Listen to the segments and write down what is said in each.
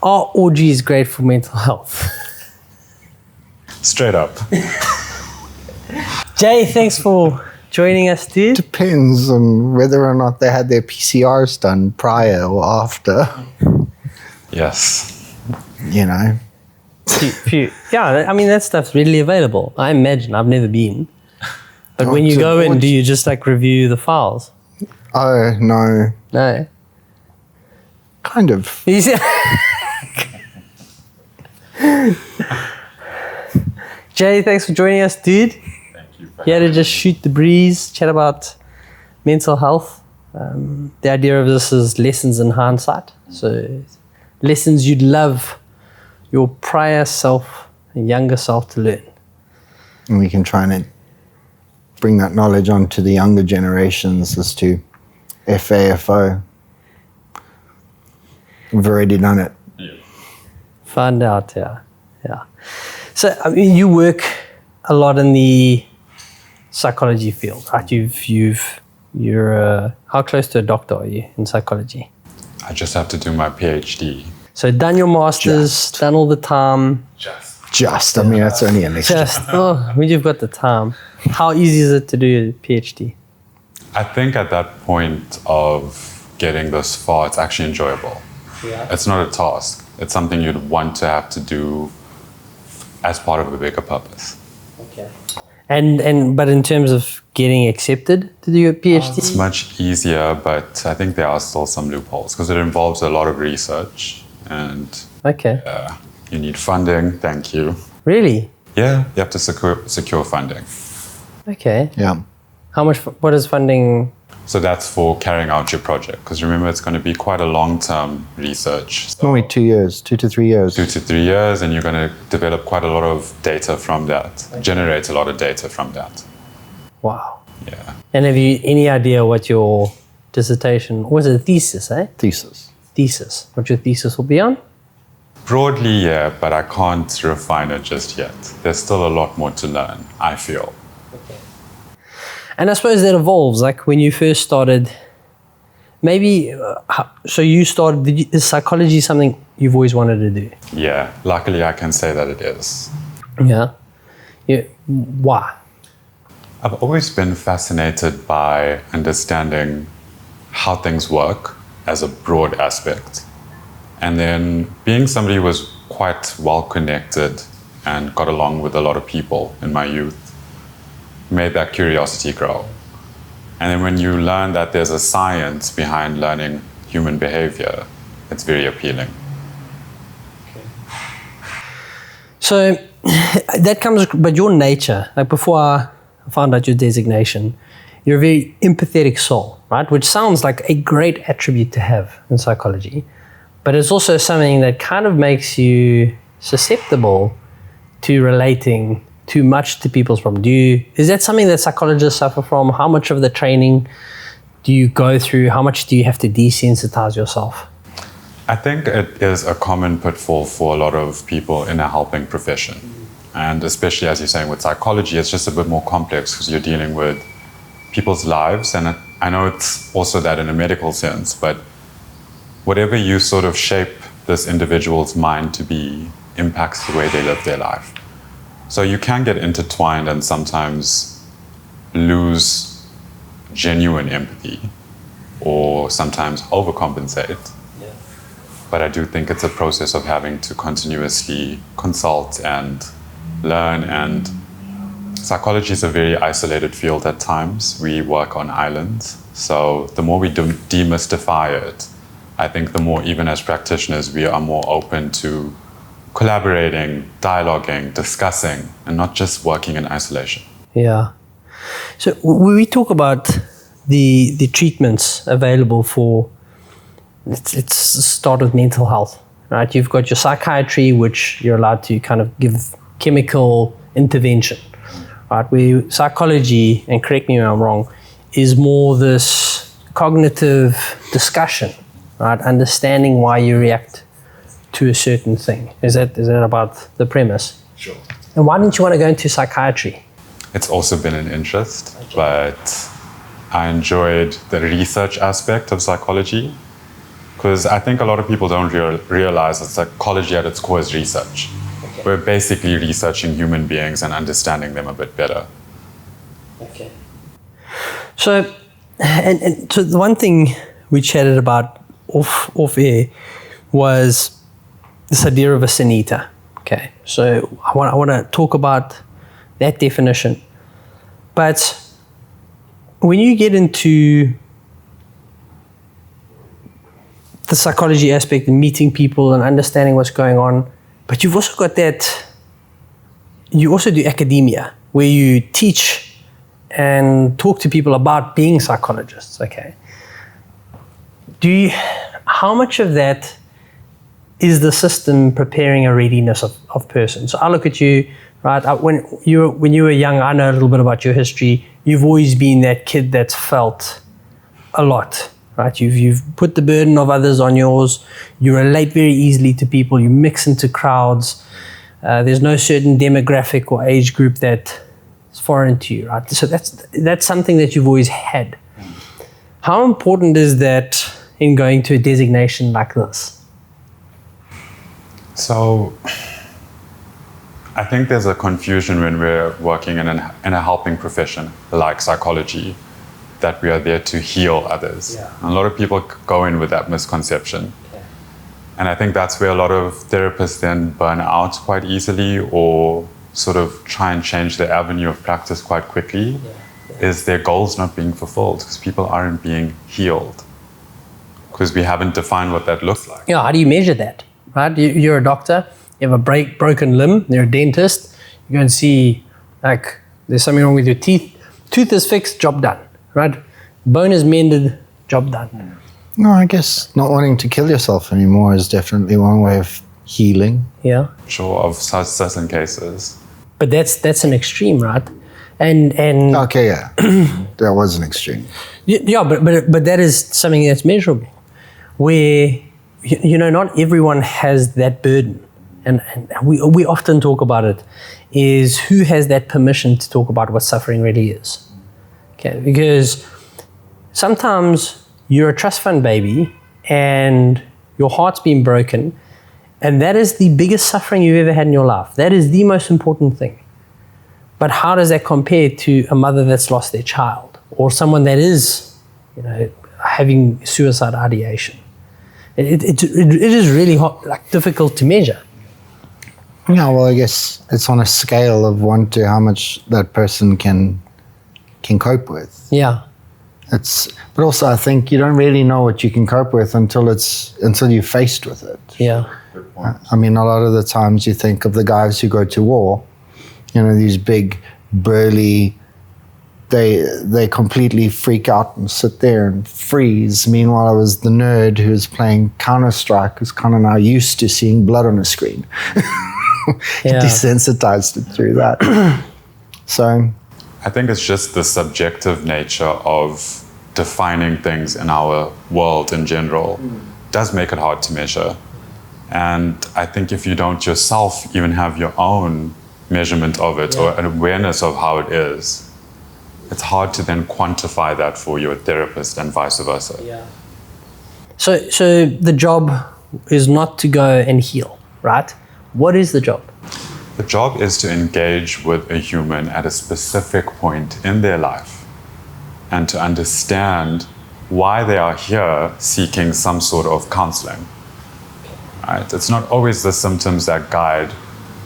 are orgies great for mental health? Straight up. Jay, thanks for joining us, dude. Depends on whether or not they had their PCRs done prior or after. Yes. You know. Yeah, I mean, that stuff's readily available. I imagine. I've never been. But when you go in, do you just like review the files? Oh, no. No. Kind of. Jay, thanks for joining us, dude. Thank you. Here to just shoot the breeze, chat about mental health. The idea of this is lessons in hindsight. So lessons you'd love your prior self and younger self to learn. And we can try and bring that knowledge on to the younger generations as to FAFO. We've already done it. Yeah. Find out, yeah. So, I mean, you work a lot in the psychology field, right? You're how close to a doctor are you in psychology? I just have to do my PhD. So, done your masters, done all the time. I mean, that's only an extra. When you've got the time. How easy is it to do a PhD? I think at that point of getting this far, it's actually enjoyable. Yeah. It's not a task. It's something you'd want to have to do as part of a bigger purpose. Okay. But in terms of getting accepted to do a PhD? It's much easier, but I think there are still some loopholes because it involves a lot of research and you need funding. Thank you. Really? Yeah, you have to secure funding. Okay. Yeah. How much? What is funding? So that's for carrying out your project. Because remember, it's going to be quite a long-term research. It's normally 2 years, 2 to 3 years. 2 to 3 years, and you're going to develop quite a lot of data from that, generate a lot of data from that. Wow. Yeah. And have you any idea what your dissertation, was it a thesis, eh? Thesis. What your thesis will be on? Broadly, yeah, but I can't refine it just yet. There's still a lot more to learn, I feel. Okay. And I suppose that evolves, like when you first started, maybe, so you started, is psychology something you've always wanted to do? Yeah, luckily I can say that it is. Yeah. Why? I've always been fascinated by understanding how things work as a broad aspect. And then being somebody who was quite well connected and got along with a lot of people in my youth made that curiosity grow. And then when you learn that there's a science behind learning human behavior, it's very appealing. So that comes, but your nature, like before I found out your designation, you're a very empathetic soul, right? Which sounds like a great attribute to have in psychology, but it's also something that kind of makes you susceptible to relating too much to people's problems. Is that something that psychologists suffer from? How much of the training do you go through? How much do you have to desensitize yourself? I think it is a common pitfall for a lot of people in a helping profession. And especially, as you're saying, with psychology, it's just a bit more complex because you're dealing with people's lives. And I know it's also that in a medical sense, but whatever you sort of shape this individual's mind to be impacts the way they live their life. So you can get intertwined and sometimes lose genuine empathy or sometimes overcompensate. Yeah. But I do think it's a process of having to continuously consult and learn, and psychology is a very isolated field at times. We work on islands. So the more we demystify it, I think the more, even as practitioners, we are more open to collaborating, dialoguing, discussing, and not just working in isolation. Yeah. So when we talk about the treatments available for, let's start with mental health, right? You've got your psychiatry, which you're allowed to kind of give chemical intervention, right? Where psychology, and correct me if I'm wrong, is more this cognitive discussion, right? Understanding why you react to a certain thing. Is that about the premise? Sure. And why didn't you want to go into psychiatry? It's also been an interest, but I enjoyed the research aspect of psychology. Because I think a lot of people don't realize that psychology at its core is research. Okay. We're basically researching human beings and understanding them a bit better. Okay. So, and so the one thing we chatted about off air was this idea of a sanita. Okay. So I want to talk about that definition. But when you get into the psychology aspect and meeting people and understanding what's going on, but you've also got that, you also do academia where you teach and talk to people about being psychologists, okay? How much of that is the system preparing a readiness of persons? So I look at you, right? When you were young, I know a little bit about your history. You've always been that kid that's felt a lot, right? You've put the burden of others on yours. You relate very easily to people. You mix into crowds. There's no certain demographic or age group that is foreign to you, right? So that's something that you've always had. How important is that in going to a designation like this? So I think there's a confusion when we're working in a helping profession like psychology, that we are there to heal others. Yeah. And a lot of people go in with that misconception. Okay. And I think that's where a lot of therapists then burn out quite easily or sort of try and change their avenue of practice quite quickly, is their goals not being fulfilled because people aren't being healed. Because we haven't defined what that looks like. Yeah, how do you measure that, right? You're a doctor, you have a broken limb, you're a dentist, you go and see, like, there's something wrong with your teeth. Tooth is fixed, job done, right? Bone is mended, job done. No, I guess not wanting to kill yourself anymore is definitely one way of healing. Yeah. Sure, of certain cases. But that's an extreme, right? And Okay, yeah, that was an extreme. yeah, but that is something that's measurable, where not everyone has that burden, and we often talk about it. Is who has that permission to talk about what suffering really is? Okay, because sometimes you're a trust fund baby and your heart's been broken, and that is the biggest suffering you've ever had in your life. That is the most important thing. But how does that compare to a mother that's lost their child, or someone that is, having suicide ideation? It is really difficult to measure. Yeah, well, I guess it's on a scale of 1 to how much that person can cope with. Yeah. But also I think you don't really know what you can cope with until you're faced with it. Yeah. I mean, a lot of the times you think of the guys who go to war, these big, burly, they completely freak out and sit there and freeze. Meanwhile, I was the nerd who was playing Counter-Strike, who's kind of now used to seeing blood on a screen. Yeah. Desensitized it through that. So I think it's just the subjective nature of defining things in our world in general does make it hard to measure. And I think if you don't yourself even have your own measurement of it or an awareness of how it is, it's hard to then quantify that for your therapist and vice versa. Yeah. So the job is not to go and heal, right? What is the job? The job is to engage with a human at a specific point in their life and to understand why they are here seeking some sort of counseling. Right? It's not always the symptoms that guide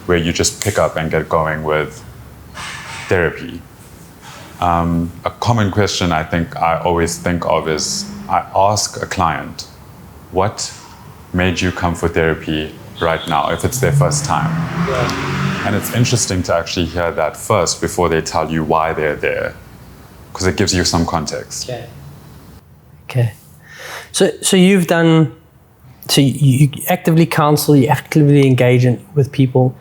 where you just pick up and get going with therapy. A common question I think I always think of is I ask a client, what made you come for therapy right now, if it's their first time? Yeah. And it's interesting to actually hear that first before they tell you why they're there, because it gives you some context. Okay. So you've done, so you actively counsel, you actively engage with people,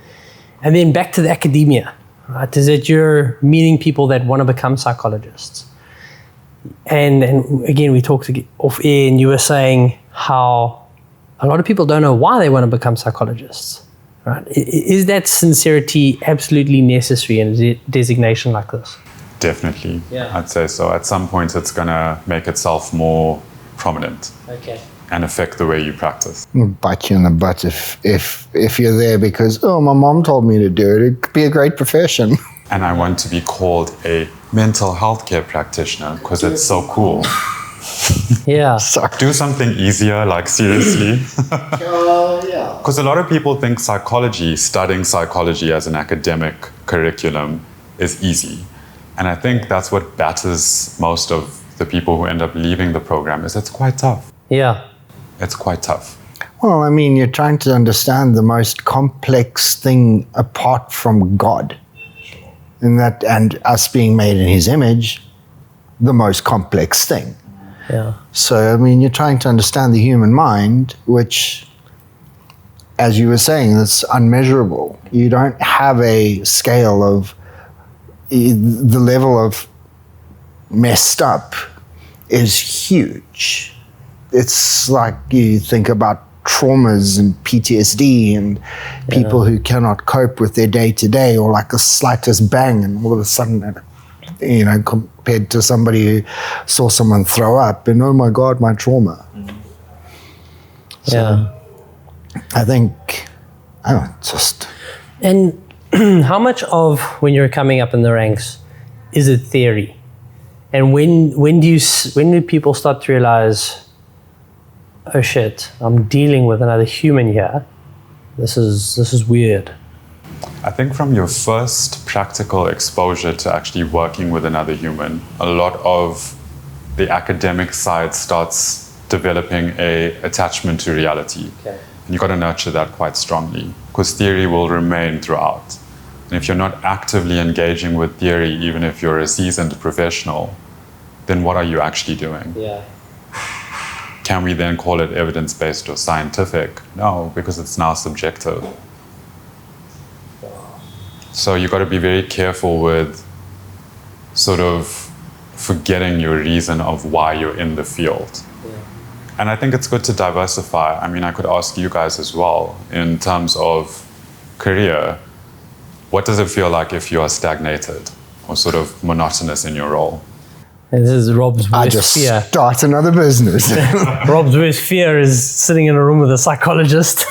and then back to the academia, right? Is that you're meeting people that want to become psychologists. And again, we talked off air and you were saying how a lot of people don't know why they want to become psychologists, right? Is that sincerity absolutely necessary in a designation like this? Definitely, Yeah. I'd say so. At some point, it's going to make itself more prominent. Okay. and affect the way you practice. Bite you in the butt if you're there because, oh, my mom told me to do it. It could be a great profession. And I want to be called a mental health care practitioner because it's so cool. Yeah. Sorry. Do something easier, like seriously. Yeah. Because a lot of people think studying psychology as an academic curriculum is easy. And I think that's what batters most of the people who end up leaving the program is it's quite tough. Yeah. It's quite tough. Well, I mean, you're trying to understand the most complex thing apart from God. And us being made in his image, the most complex thing. Yeah. So, I mean, you're trying to understand the human mind, which, as you were saying, that's unmeasurable. You don't have a scale of the level of messed up is huge. It's like you think about traumas and PTSD and people who cannot cope with their day-to-day, or like the slightest bang and all of a sudden, you know, compared to somebody who saw someone throw up and, oh my God, my trauma. So I think, just... And how much of when you're coming up in the ranks is it theory? And when do people start to realize, oh shit, I'm dealing with another human here. This is weird. I think from your first practical exposure to actually working with another human, a lot of the academic side starts developing a attachment to reality. Okay. And you've got to nurture that quite strongly because theory will remain throughout. And if you're not actively engaging with theory, even if you're a seasoned professional, then what are you actually doing? Yeah. Can we then call it evidence-based or scientific? No, because it's now subjective. So you've got to be very careful with sort of forgetting your reason of why you're in the field. Yeah. And I think it's good to diversify. I mean, I could ask you guys as well, in terms of career, what does it feel like if you are stagnated or sort of monotonous in your role? And this is Rob's worst fear. Start another business. Rob's worst fear is sitting in a room with a psychologist.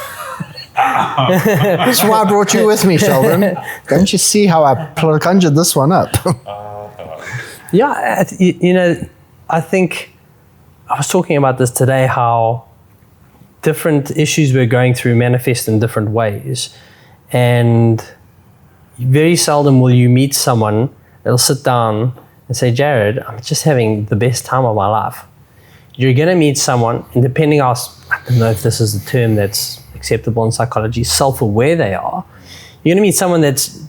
That's why I brought you with me, Sheldon. Don't you see how I conjured this one up? Yeah, you know, I think I was talking about this today, how different issues we're going through manifest in different ways. And very seldom will you meet someone that'll sit down and say, Jarryd, I'm just having the best time of my life. You're going to meet someone, and depending on, I don't know if this is the term that's acceptable in psychology, self-aware they are, you're going to meet someone that's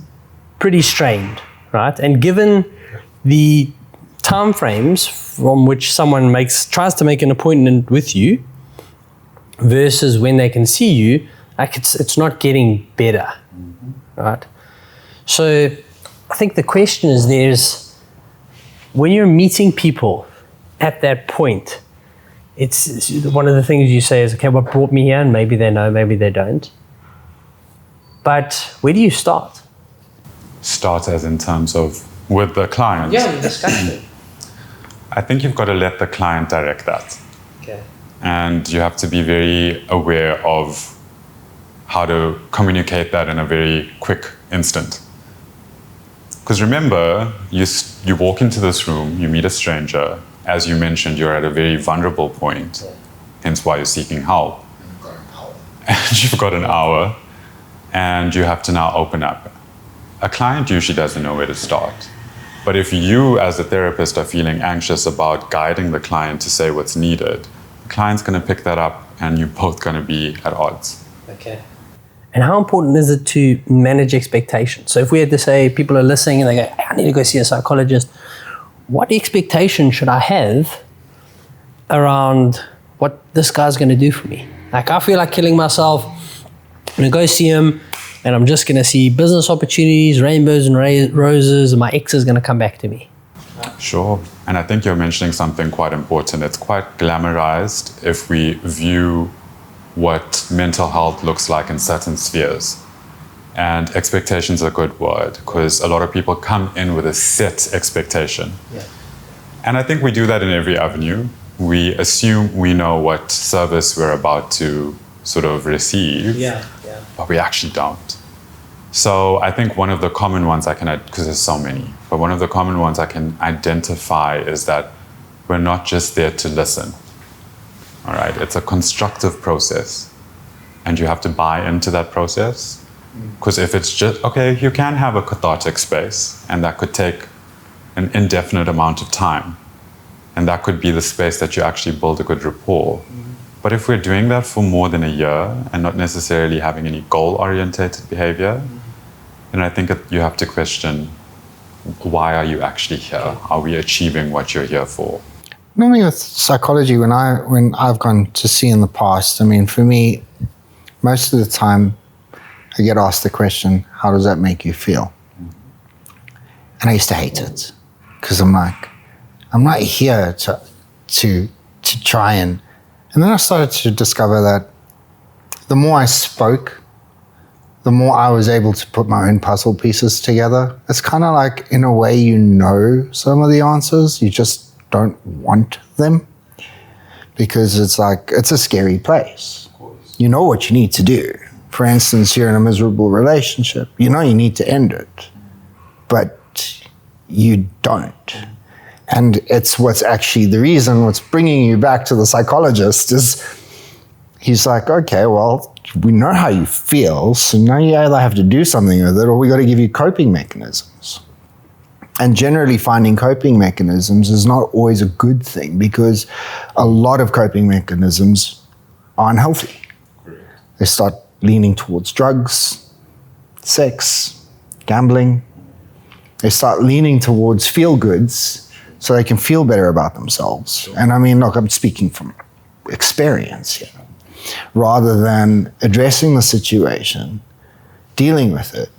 pretty strained, right? And given the time frames from which someone tries to make an appointment with you versus when they can see you, like it's not getting better, right? So I think the question is when you're meeting people at that point, it's one of the things you say is, okay, what brought me here? And maybe they know, maybe they don't. But where do you start? Start as in terms of with the client? Yeah, the discussion. I think you've got to let the client direct that. Okay. And you have to be very aware of how to communicate that in a very quick instant. Because remember, you walk into this room, you meet a stranger. As you mentioned, you're at a very vulnerable point, hence why you're seeking help. And you've got an hour, and you have to now open up. A client usually doesn't know where to start. But if you, as a therapist, are feeling anxious about guiding the client to say what's needed, the client's going to pick that up, and you're both going to be at odds. Okay. And how important is it to manage expectations? So if we had to say people are listening and they go, hey, I need to go see a psychologist, what expectation should I have around what this guy's going to do for me? Like, I feel like killing myself. I'm going to go see him and I'm just going to see business opportunities, rainbows and roses, and my ex is going to come back to me. Sure. And I think you're mentioning something quite important. It's quite glamorized if we view what mental health looks like in certain spheres. And expectations are a good word because a lot of people come in with a set expectation. Yeah. And I think we do that in every avenue. we assume we know what service we're about to sort of receive, but we actually don't. So I think one of the common ones I can, because there's so many, but one of the common ones I can identify is that we're not just there to listen. All right, it's a constructive process, and you have to buy into that process. Because if it's just, okay, you can have a cathartic space, and that could take an indefinite amount of time. And that could be the space that you actually build a good rapport. But if we're doing that for more than a year and not necessarily having any goal-orientated behavior, then I think you have to question, why are you actually here? Are we achieving what you're here for? Normally with psychology, when I've gone to see in the past, I mean, for me, most of the time, I get asked the question, how does that make you feel? And I used to hate it, because I'm like, I'm not here to try and then I started to discover that the more I spoke, the more I was able to put my own puzzle pieces together. It's kind of like, in a way, you know some of the answers, you just don't want them, because it's like, it's a scary place. You know what you need to do. For instance, you're in a miserable relationship, you know you need to end it, but you don't. And it's what's actually the reason, what's bringing you back to the psychologist is, he's like, okay, well, we know how you feel, so now you either have to do something with it, or we got to give you coping mechanisms. And generally finding coping mechanisms is not always a good thing, because a lot of coping mechanisms are unhealthy. They start leaning towards drugs, sex, gambling. They start leaning towards feel-goods so they can feel better about themselves. And I mean, look, I'm speaking from experience here. Rather than addressing the situation, dealing with it,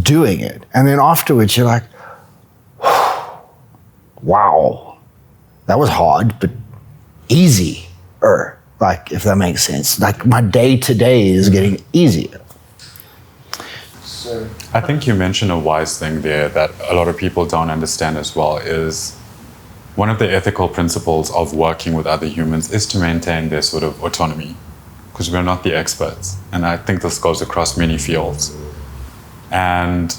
doing it, and then afterwards you're like, wow, that was hard, but easier, like, if that makes sense. Like, my day-to-day is getting easier. I think you mentioned a wise thing there that a lot of people don't understand as well, is one of the ethical principles of working with other humans is to maintain their sort of autonomy, because we're not the experts. And I think this goes across many fields. And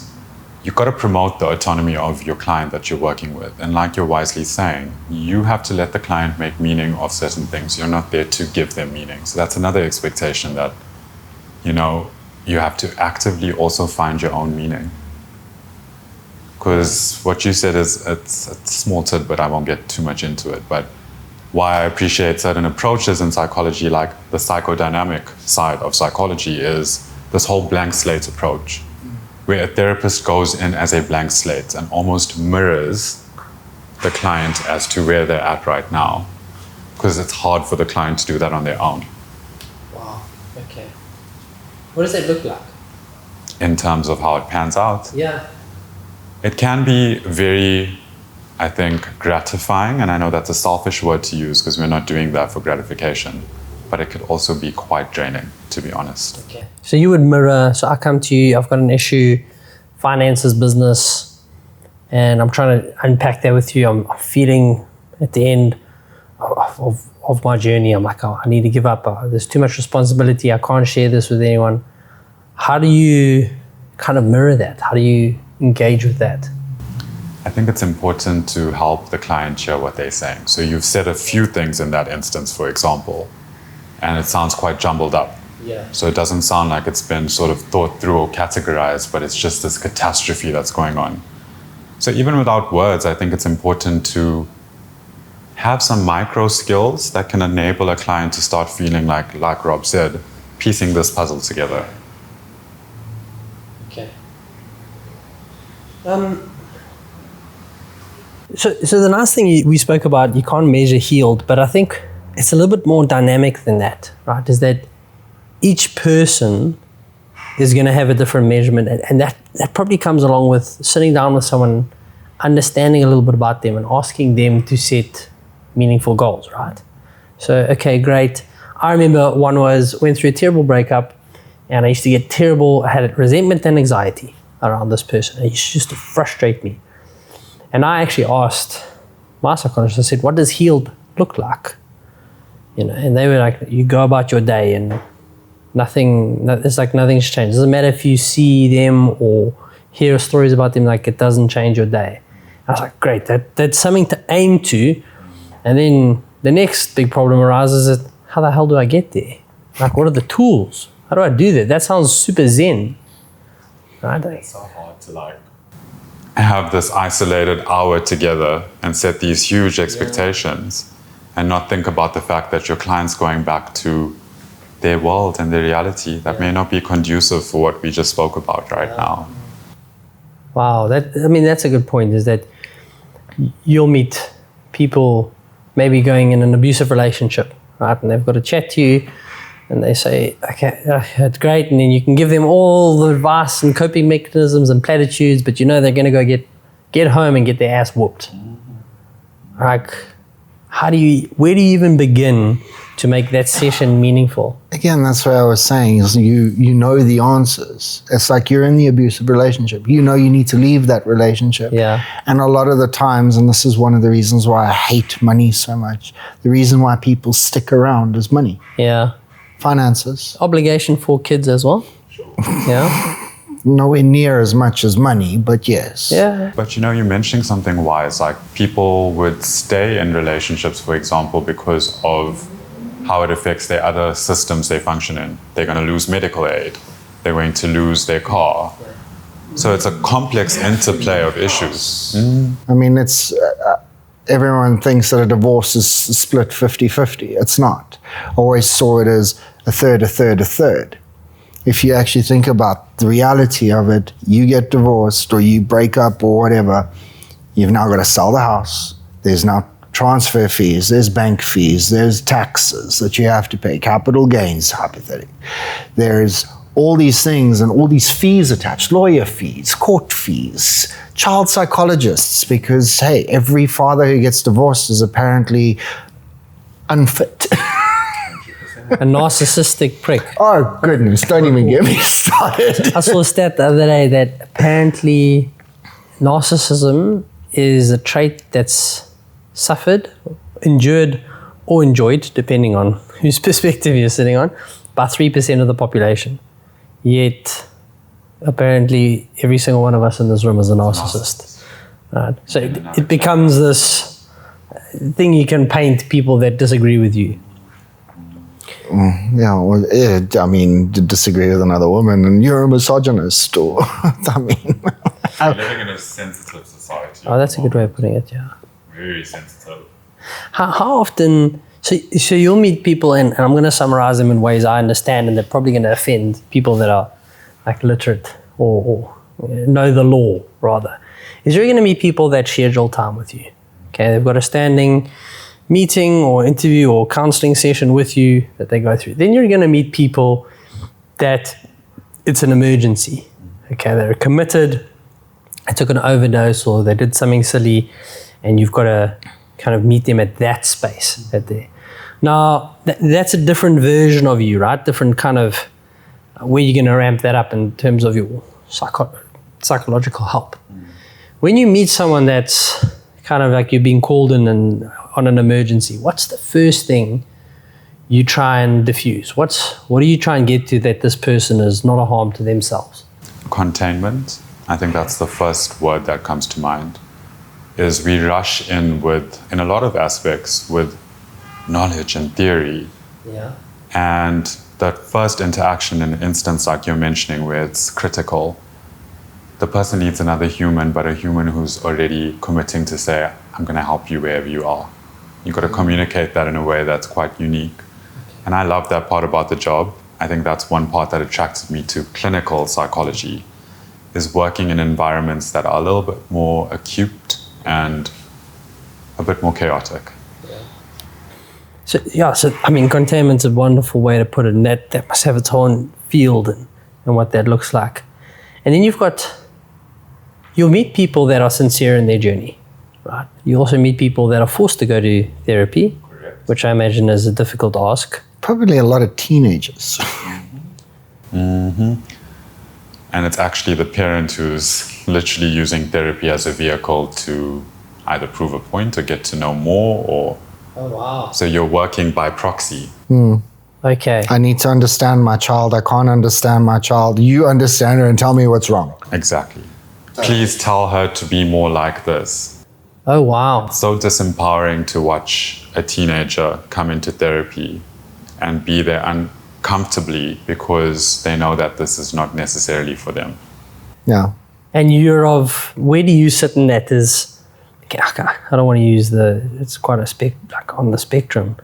you've got to promote the autonomy of your client that you're working with. And like you're wisely saying, you have to let the client make meaning of certain things. You're not there to give them meaning. So that's another expectation, that, you know, you have to actively also find your own meaning. Because what you said is, it's a small tidbit, I won't get too much into it, but why I appreciate certain approaches in psychology, like the psychodynamic side of psychology, is this whole blank slate approach, where a therapist goes in as a blank slate and almost mirrors the client as to where they're at right now, because it's hard for the client to do that on their own. Wow, okay. What does that look like? In terms of how it pans out? Yeah. It can be very, I think, gratifying, and I know that's a selfish word to use because we're not doing that for gratification, but it could also be quite draining, to be honest. Okay. So you would mirror, so I come to you, I've got an issue, finances, business, and I'm trying to unpack that with you. I'm feeling at the end of my journey, I'm like, oh, I need to give up. There's too much responsibility. I can't share this with anyone. How do you kind of mirror that? How do you engage with that? I think it's important to help the client hear what they're saying. So you've said a few things in that instance, for example, and it sounds quite jumbled up. Yeah. So it doesn't sound like it's been sort of thought through or categorized, but it's just this catastrophe that's going on. So even without words, I think it's important to have some micro skills that can enable a client to start feeling like Rob said, piecing this puzzle together. Okay. So the nice thing we spoke about, you can't measure healed, but I think it's a little bit more dynamic than that, right? Is that each person is going to have a different measurement, and that probably comes along with sitting down with someone, understanding a little bit about them and asking them to set meaningful goals, right? So, okay, great. I remember went through a terrible breakup, and I used to get I had resentment and anxiety around this person. It used to frustrate me. And I actually asked my psychologist, I said, what does healed look like? and they were like, you go about your day and it's like nothing's changed. It doesn't matter if you see them or hear stories about them, like it doesn't change your day. I was like, great, that's something to aim to. And then the next big problem arises is, how the hell do I get there? Like, what are the tools? How do I do that? That sounds super zen. Right? It's so hard to have this isolated hour together and set these huge expectations and not think about the fact that your client's going back to their world and their reality that may not be conducive for what we just spoke about right now. Wow, that's a good point, is that you'll meet people maybe going in an abusive relationship, right? And they've got to chat to you and they say, okay, it's great. And then you can give them all the advice and coping mechanisms and platitudes, but they're going to go get home and get their ass whooped. Like, where do you even begin to make that session meaningful? Again, that's what I was saying, is you know the answers. It's like you're in the abusive relationship. You need to leave that relationship. Yeah. And a lot of the times, and this is one of the reasons why I hate money so much, the reason why people stick around is money. Yeah. Finances. Obligation for kids as well. Sure. Yeah. Nowhere near as much as money, but yes. Yeah. But you're mentioning something wise, like people would stay in relationships, for example, because of how it affects their other systems they function in. They're going to lose medical aid. They're going to lose their car. So it's a complex interplay of issues. I mean, it's everyone thinks that a divorce is split 50-50. It's not. I always saw it as a third, a third, a third. If you actually think about the reality of it, you get divorced or you break up or whatever, you've now got to sell the house. There's now transfer fees, there's bank fees, there's taxes that you have to pay, capital gains, hypothetically. There's all these things and all these fees attached, lawyer fees, court fees, child psychologists, because, hey, every father who gets divorced is apparently unfit. A narcissistic prick. Oh, goodness, don't even get me started. I saw a stat the other day that apparently narcissism is a trait that's suffered, endured, or enjoyed, depending on whose perspective you're sitting on, by 3% of the population. Yet, apparently, every single one of us in this room is a narcissist. Right? So it becomes this thing you can paint people that disagree with you. Yeah, well, to disagree with another woman and you're a misogynist, or, We're living in a sensitive society. Oh, that's a good way of putting it, yeah. Very sensitive. How often, so you'll meet people, and I'm going to summarize them in ways I understand, and they're probably going to offend people that are like literate or know the law, rather. Is you're going to meet people that schedule time with you. Okay, they've got a standing meeting or interview or counseling session with you that they go through. Then you're going to meet people that it's an emergency. Okay, they're committed, they took an overdose or they did something silly, and you've got to kind of meet them at that space. Now, that's a different version of you, right? Different kind of where you're going to ramp that up in terms of your psychological help. When you meet someone that's kind of like you're being called in and on an emergency, what's the first thing you try and diffuse? What do you try and get to that this person is not a harm to themselves? Containment. I think that's the first word that comes to mind. Is we rush in a lot of aspects, with knowledge and theory. Yeah. And that first interaction in an instance like you're mentioning where it's critical, the person needs another human, but a human who's already committing to say, I'm going to help you wherever you are. You've got to communicate that in a way that's quite unique. And I love that part about the job. I think that's one part that attracted me to clinical psychology, is working in environments that are a little bit more acute and a bit more chaotic. So containment's a wonderful way to put it, and that must have its own field and what that looks like. And then you'll meet people that are sincere in their journey, right? You also meet people that are forced to go to therapy, Correct. which I imagine is a difficult ask. Probably a lot of teenagers. Mm-hmm. And it's actually the parent who's literally using therapy as a vehicle to either prove a point or get to know more or Oh, wow. So you're working by proxy. Okay. I need to understand my child. I can't understand my child. You understand her and tell me what's wrong. Exactly. Please tell her to be more like this. Oh, wow. So disempowering to watch a teenager come into therapy and be there uncomfortably because they know that this is not necessarily for them. Yeah. And where do you sit in that? I don't want to use it's quite like on the spectrum,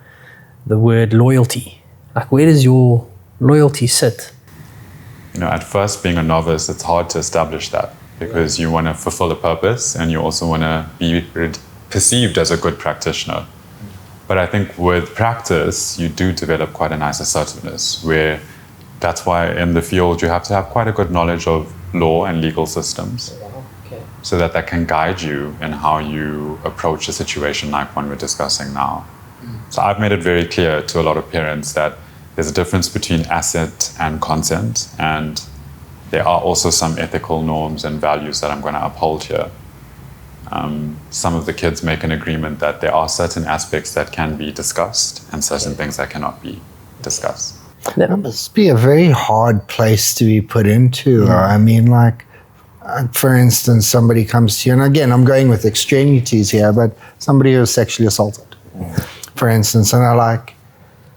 the word loyalty. Like, where does your loyalty sit? At first, being a novice, it's hard to establish that because you want to fulfill a purpose and you also want to be perceived as a good practitioner. But I think with practice, you do develop quite a nice assertiveness, where that's why in the field you have to have quite a good knowledge of law and legal systems, so that can guide you in how you approach a situation like one we're discussing now. So I've made it very clear to a lot of parents that there's a difference between asset and consent, and there are also some ethical norms and values that I'm going to uphold here. Some of the kids make an agreement that there are certain aspects that can be discussed and certain things that cannot be discussed. That must be a very hard place to be put into. I mean, like, for instance, somebody comes to you, and again, I'm going with extremities here, but somebody who was sexually assaulted, for instance, and they're like,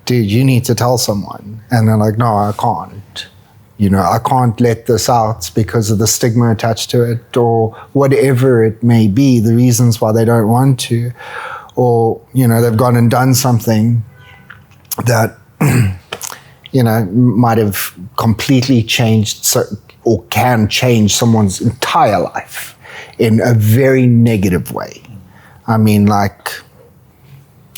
dude, you need to tell someone. And they're like, no, I can't. I can't let this out because of the stigma attached to it, or whatever it may be, the reasons why they don't want to. Or, they've gone and done something that, might have completely changed or can change someone's entire life in a very negative way. I mean, like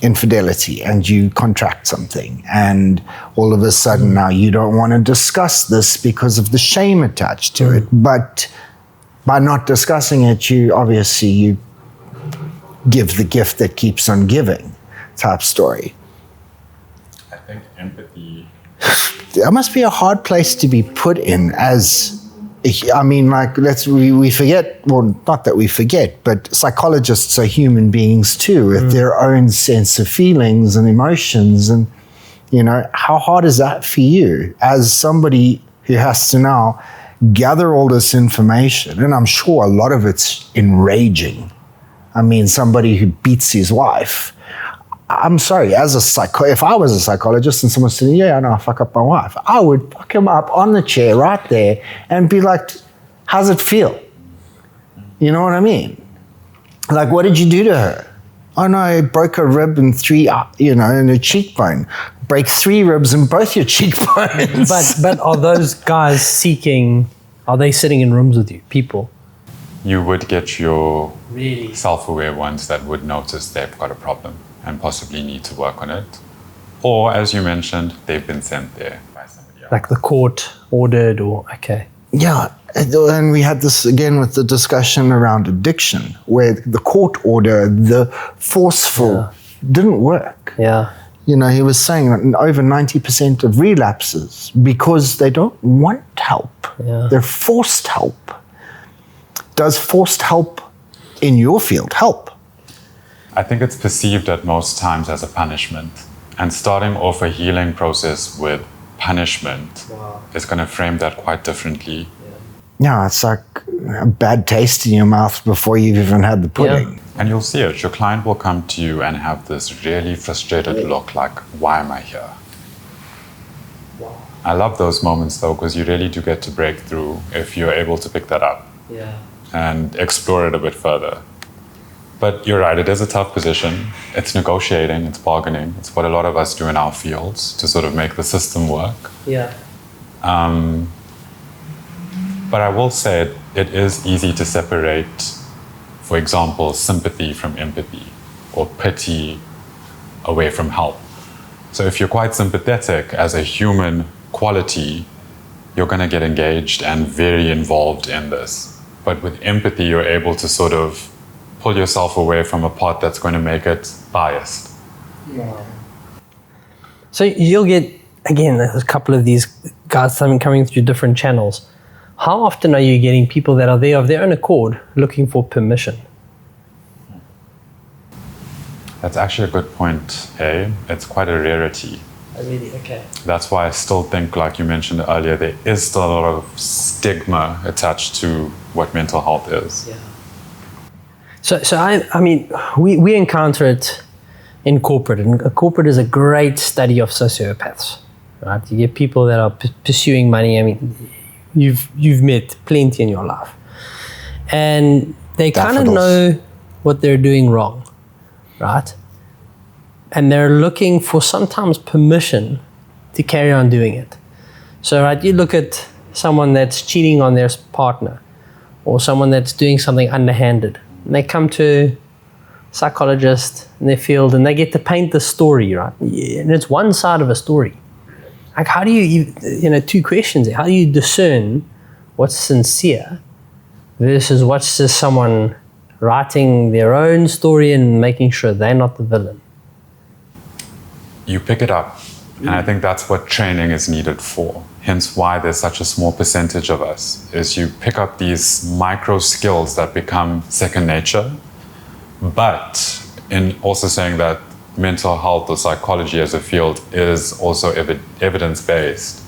infidelity, and you contract something, and all of a sudden now you don't want to discuss this because of the shame attached to it. But by not discussing it, you give the gift that keeps on giving type story. I think empathy... That must be a hard place to be put in we forget, well, not that we forget, but psychologists are human beings too, with their own sense of feelings and emotions. And, how hard is that for you as somebody who has to now gather all this information? And I'm sure a lot of it's enraging. I mean, somebody who beats his wife. I'm sorry, if I was a psychologist and someone said, yeah, I know I fuck up my wife, I would fuck him up on the chair right there and be like, how's it feel? You know what I mean? Like, what did you do to her? Oh no, I broke a rib and in a cheekbone. Break 3 ribs in both your cheekbones. But are those guys are they sitting in rooms with you, people? You would get your really self-aware ones that would notice they've got a problem and possibly need to work on it. Or, as you mentioned, they've been sent there by somebody else. Like the court ordered, or okay. Yeah, and we had this again with the discussion around addiction, where the court order, the forceful, didn't work. Yeah. He was saying that over 90% of relapses, because they don't want help. Yeah. They're forced help. Does forced help in your field help? I think it's perceived at most times as a punishment. And starting off a healing process with punishment is going to frame that quite differently. Yeah, it's like a bad taste in your mouth before you've even had the pudding. Yeah. And you'll see it. Your client will come to you and have this really frustrated look like, why am I here? Wow. I love those moments though, because you really do get to break through if you're able to pick that up and explore it a bit further. But you're right, it is a tough position. It's negotiating, it's bargaining. It's what a lot of us do in our fields to sort of make the system work. Yeah. But I will say it is easy to separate, for example, sympathy from empathy, or pity away from help. So if you're quite sympathetic as a human quality, you're going to get engaged and very involved in this. But with empathy, you're able to sort of pull yourself away from a part that's going to make it biased. Yeah. So you'll get, again, there's a couple of these guys coming through different channels. How often are you getting people that are there of their own accord looking for permission? That's actually a good point, eh? It's quite a rarity. Okay. That's why I still think, like you mentioned earlier, there is still a lot of stigma attached to what mental health is. Yeah. So I mean, we encounter it in corporate, and corporate is a great study of sociopaths, right? You get people that are pursuing money. I mean, you've met plenty in your life, and they kind of know what they're doing wrong, right? And they're looking for sometimes permission to carry on doing it. So, right, you look at someone that's cheating on their partner, or someone that's doing something underhanded, and they come to a psychologist in their field and they get to paint the story, right? And it's one side of a story. Like, how do you two questions, how do you discern what's sincere versus what's just someone writing their own story and making sure they're not the villain? You pick it up, and I think that's what training is needed for. Hence why there's such a small percentage of us, is you pick up these micro skills that become second nature. But in also saying that mental health or psychology as a field is also evidence-based,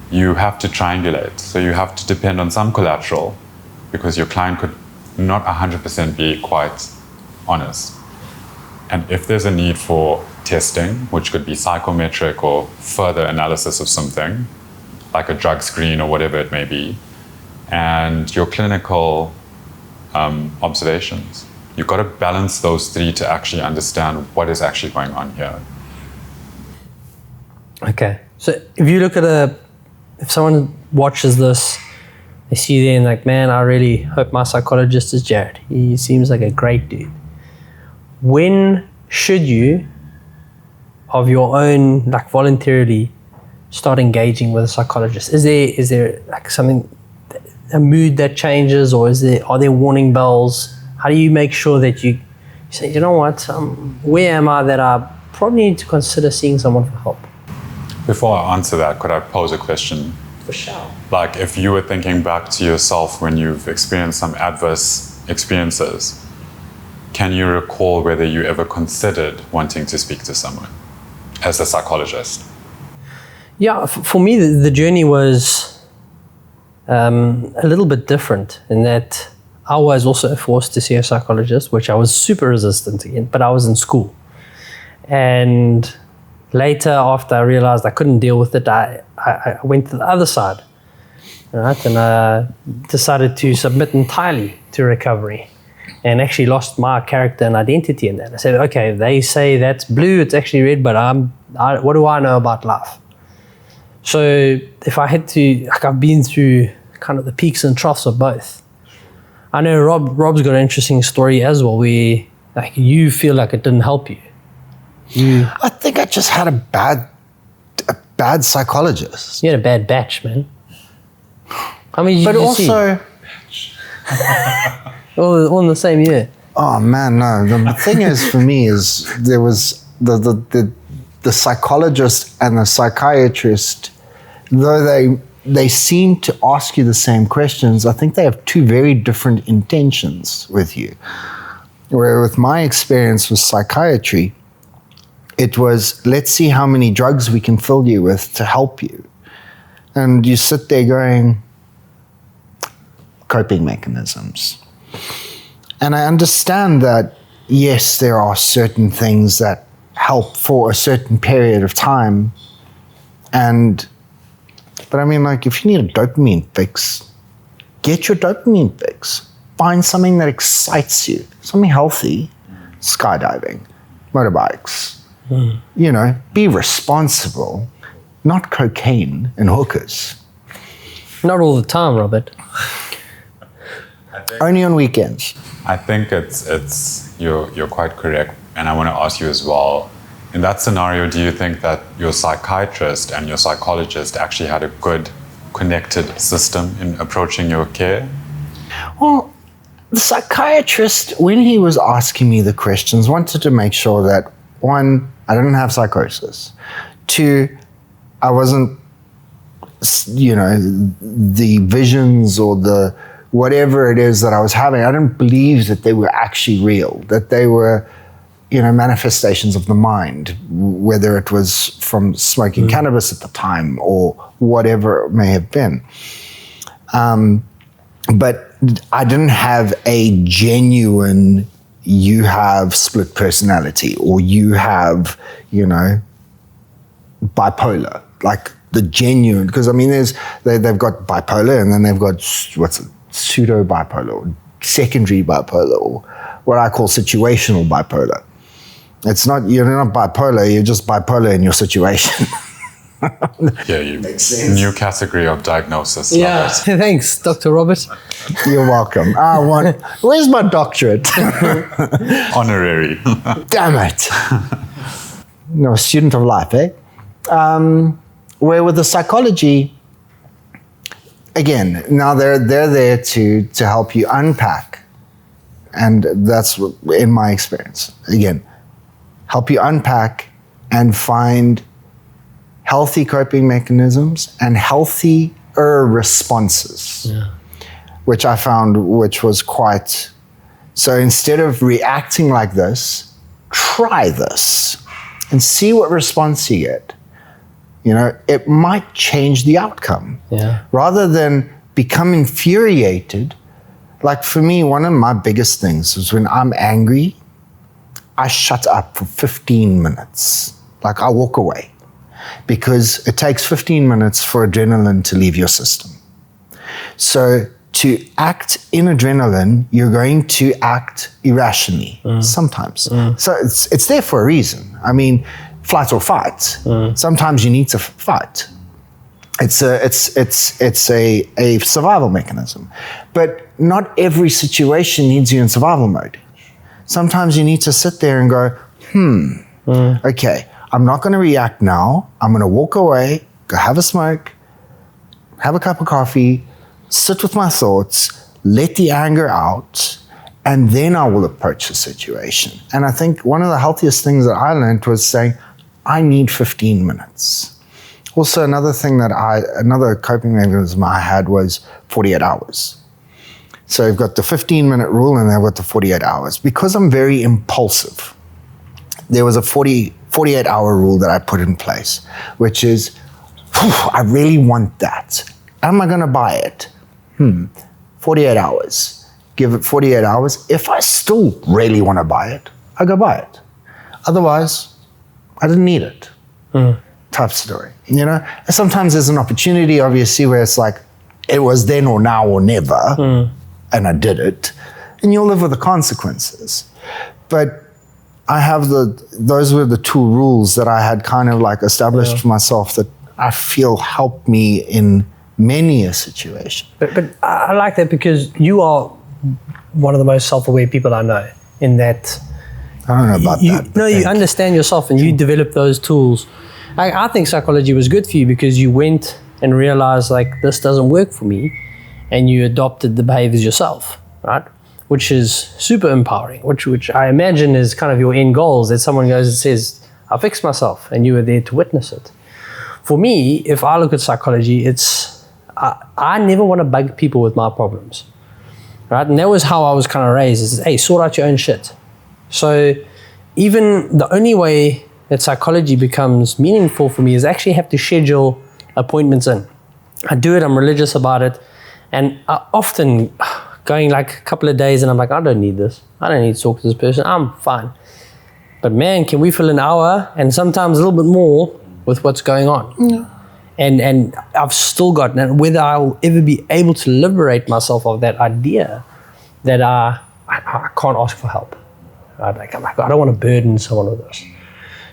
you have to triangulate. So you have to depend on some collateral, because your client could not 100% be quite honest. And if there's a need for testing, which could be psychometric or further analysis of something, like a drug screen or whatever it may be, and your clinical observations, you've got to balance those three to actually understand what is actually going on here. Okay, so if you look at if someone watches this, they see there and like, man, I really hope my psychologist is Jarryd. He seems like a great dude. When should you, of your own, like voluntarily, start engaging with a psychologist? Is there like something, a mood that changes, or are there warning bells? How do you make sure that you say, you know what, where am I that I probably need to consider seeing someone for help? Before I answer that, could I pose a question? For sure. Like, if you were thinking back to yourself when you've experienced some adverse experiences, can you recall whether you ever considered wanting to speak to someone as a psychologist? Yeah, for me, the journey was a little bit different in that I was also forced to see a psychologist, which I was super resistant against, but I was in school. And later, after I realized I couldn't deal with it, I went to the other side, right? And I decided to submit entirely to recovery, and actually lost my character and identity in that. I said, okay, they say that's blue, it's actually red, but what do I know about life? So if I had to, like, I've been through kind of the peaks and troughs of both. I know Rob's got an interesting story as well, where like you feel like it didn't help you. I think I just had a bad psychologist. You had a bad batch, man. How many did But you also, see? all in the same year. oh man, no. The thing is, for me, is there was the psychologist and the psychiatrist, though they seem to ask you the same questions, I think they have two very different intentions with you. Where with my experience with psychiatry, it was, let's see how many drugs we can fill you with to help you. And you sit there going, coping mechanisms. And I understand that, yes, there are certain things that help for a certain period of time. But I mean, like, if you need a dopamine fix, get your dopamine fix. Find something that excites you, something healthy, skydiving, motorbikes. You know, be responsible, not cocaine and hookers. Not all the time, Robert. Only on weekends. I think you're quite correct, and I want to ask you as well, in that scenario, do you think that your psychiatrist and your psychologist actually had a good connected system in approaching your care? Well, the psychiatrist, when he was asking me the questions, wanted to make sure that, one, I didn't have psychosis. Two, I wasn't, the visions or the whatever it is that I was having, I didn't believe that they were actually real, that they were manifestations of the mind, whether it was from smoking cannabis at the time or whatever it may have been. But I didn't have a genuine, you have split personality or you have, bipolar, like the genuine, because I mean, they've got bipolar and then they've got pseudo bipolar, or secondary bipolar, or what I call situational bipolar. You're not bipolar, you're just bipolar in your situation. Yeah, new category of diagnosis. Yeah, thanks, Dr. Robert. You're welcome. Where's my doctorate? Honorary. Damn it. Student of life, eh? Where with the psychology, again, now they're there to help you unpack. And that's in my experience. Again, help you unpack and find healthy coping mechanisms and healthier responses, which I found, which was quite, so instead of reacting like this, try this and see what response you get. It might change the outcome. Yeah. Rather than become infuriated. Like for me, one of my biggest things is when I'm angry, I shut up for 15 minutes. Like I walk away. Because it takes 15 minutes for adrenaline to leave your system. So to act in adrenaline, you're going to act irrationally sometimes. So it's there for a reason. I mean, flight or fight. Sometimes you need to fight. It's a survival mechanism. But not every situation needs you in survival mode. Sometimes you need to sit there and go, okay, I'm not going to react now. I'm going to walk away, go have a smoke, have a cup of coffee, sit with my thoughts, let the anger out, and then I will approach the situation. And I think one of the healthiest things that I learned was saying, I need 15 minutes. Also, another coping mechanism I had was 48 hours. So you've got the 15-minute rule and then I've got the 48 hours. Because I'm very impulsive, there was a 48-hour rule that I put in place, which is, I really want that. Am I going to buy it? 48 hours. Give it 48 hours. If I still really want to buy it, I go buy it. Otherwise, I didn't need it. Type story. Sometimes there's an opportunity, obviously, where it's like, it was then or now or never, and I did it, and you'll live with the consequences. But I have those were the two rules that I had kind of like established for myself that I feel helped me in many a situation. But I like that because you are one of the most self-aware people I know, in that I don't know about that. No, you understand yourself and you develop those tools. I think psychology was good for you because you went and realized like this doesn't work for me, and you adopted the behaviors yourself, right? Which is super empowering, which I imagine is kind of your end goals, that someone goes and says, I fixed myself, and you were there to witness it. For me, if I look at psychology, I never want to bug people with my problems, right? And that was how I was kind of raised, is, hey, sort out your own shit. So even the only way that psychology becomes meaningful for me is actually have to schedule appointments in. I do it, I'm religious about it, and I often going like a couple of days and I'm like, I don't need this. I don't need to talk to this person. I'm fine. But man, can we fill an hour and sometimes a little bit more with what's going on? Yeah. And I've still got, and whether I'll ever be able to liberate myself of that idea that I can't ask for help. Right? Like, I'm like, I don't want to burden someone with this.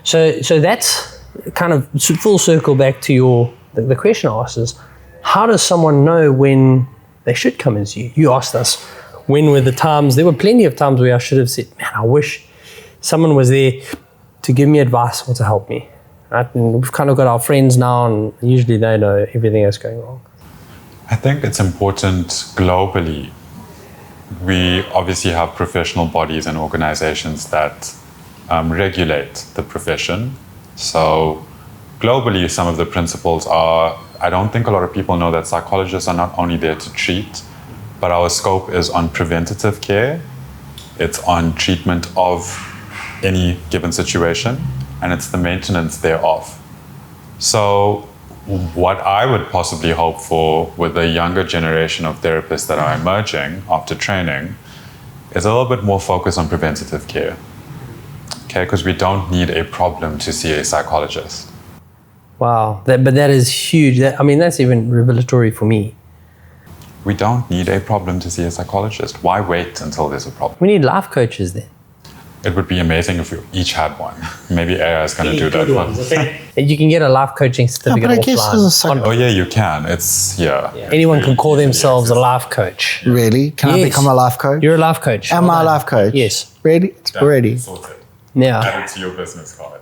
So that's kind of full circle back to the question I asked is, how does someone know when they should come and see you? You asked us, when were the times? There were plenty of times where I should have said, man, I wish someone was there to give me advice or to help me. Right? And we've kind of got our friends now, and usually they know everything that's going wrong. I think it's important globally. We obviously have professional bodies and organizations that regulate the profession. So globally, some of the principles are, I don't think a lot of people know that psychologists are not only there to treat, but our scope is on preventative care. It's on treatment of any given situation, and it's the maintenance thereof. So what I would possibly hope for with the younger generation of therapists that are emerging after training is a little bit more focus on preventative care. Okay, because we don't need a problem to see a psychologist. Wow, but that is huge. That's even revelatory for me. We don't need a problem to see a psychologist. Why wait until there's a problem? We need life coaches then. It would be amazing if we each had one. Maybe AI is going to do that one. And you can get a life coaching certificate but I guess offline. Oh yeah, you can. It's, yeah. Anyone can call themselves a life coach. Really? Can I Yes. become a life coach? You're a life coach. Am I a life coach? Yes. Really? Already? Sorted. Yeah. Add it to your business card.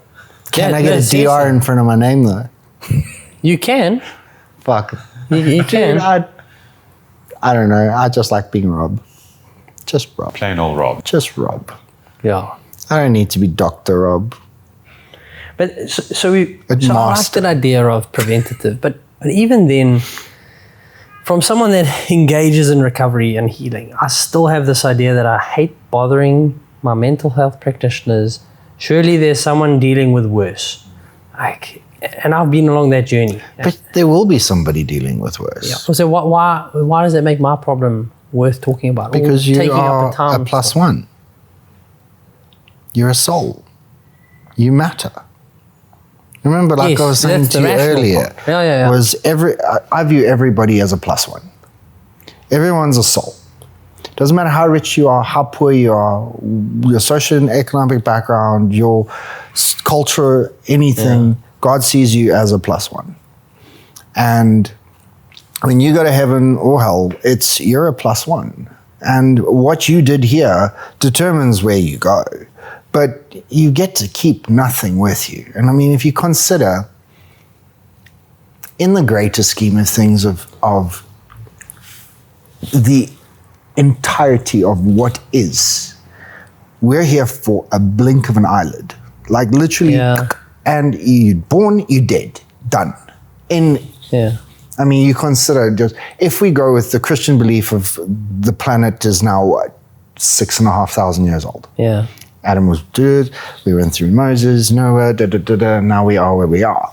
Can Yeah, I get no, a DR seriously. in front of my name though? You can. Fuck. You can. I don't know. I just like being Rob. Just Rob. Plain old Rob. Just Rob. Yeah. I don't need to be Dr. Rob. But so I like master. that idea of preventative, but even then, from someone that engages in recovery and healing, I still have this idea that I hate bothering my mental health practitioners. Surely there's someone dealing with worse. And I've been along that journey. But there will be somebody dealing with worse. Yeah. So why does that make my problem worth talking about? Or Because you taking up are the time a plus for? one. You're a soul. You matter. Remember, like Yes, I was saying that's to the you rational earlier, part. Yeah. was I view everybody as a plus one. Everyone's a soul. Doesn't matter how rich you are, how poor you are, your social and economic background, your culture, anything. Yeah. God sees you as a plus one. And when you go to heaven or hell, you're a plus one. And what you did here determines where you go. But you get to keep nothing with you. And I mean, if you consider, in the greater scheme of things, of the entirety of what is, we're here for a blink of an eyelid. Like literally, Yeah. and you're born, you're dead, done. Yeah. I mean, you consider just, if we go with the Christian belief of the planet is now what, 6,500 years old. Yeah. Adam was dirt, we went through Moses, Noah, now we are where we are.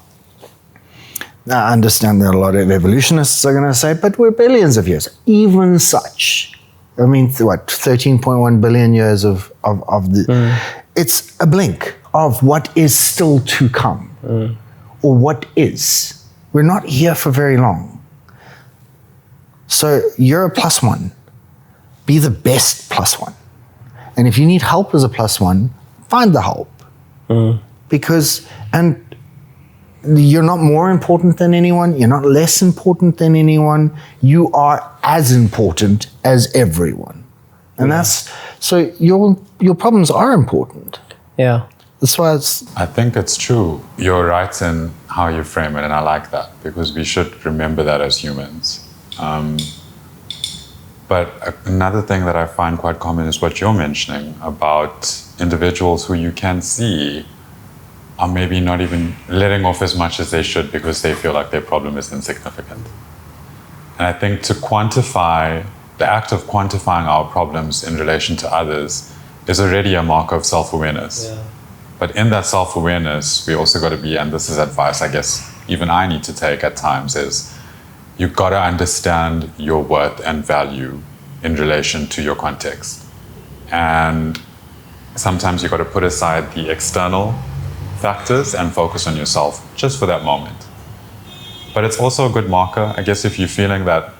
Now, I understand that a lot of evolutionists are going to say, but we're billions of years. Even such, I mean, 13.1 billion years of the, it's a blink of what is still to come, or what is. We're not here for very long. So you're a plus one. Be the best plus one. And if you need help as a plus one, find the help. Because, and you're not more important than anyone, you're not less important than anyone, you are as important as everyone. And so your problems are important. Yeah. That's why I think it's true. You're right in how you frame it, and I like that, because we should remember that as humans. But another thing that I find quite common is what you're mentioning about individuals who you can see are maybe not even letting off as much as they should because they feel like their problem is insignificant. And I think to quantify, the act of quantifying our problems in relation to others is already a mark of self-awareness. Yeah. But in that self-awareness, we also got to be, and this is advice I guess even I need to take at times, is you've got to understand your worth and value in relation to your context. And sometimes you've got to put aside the external factors and focus on yourself just for that moment. But it's also a good marker, I guess, if you're feeling that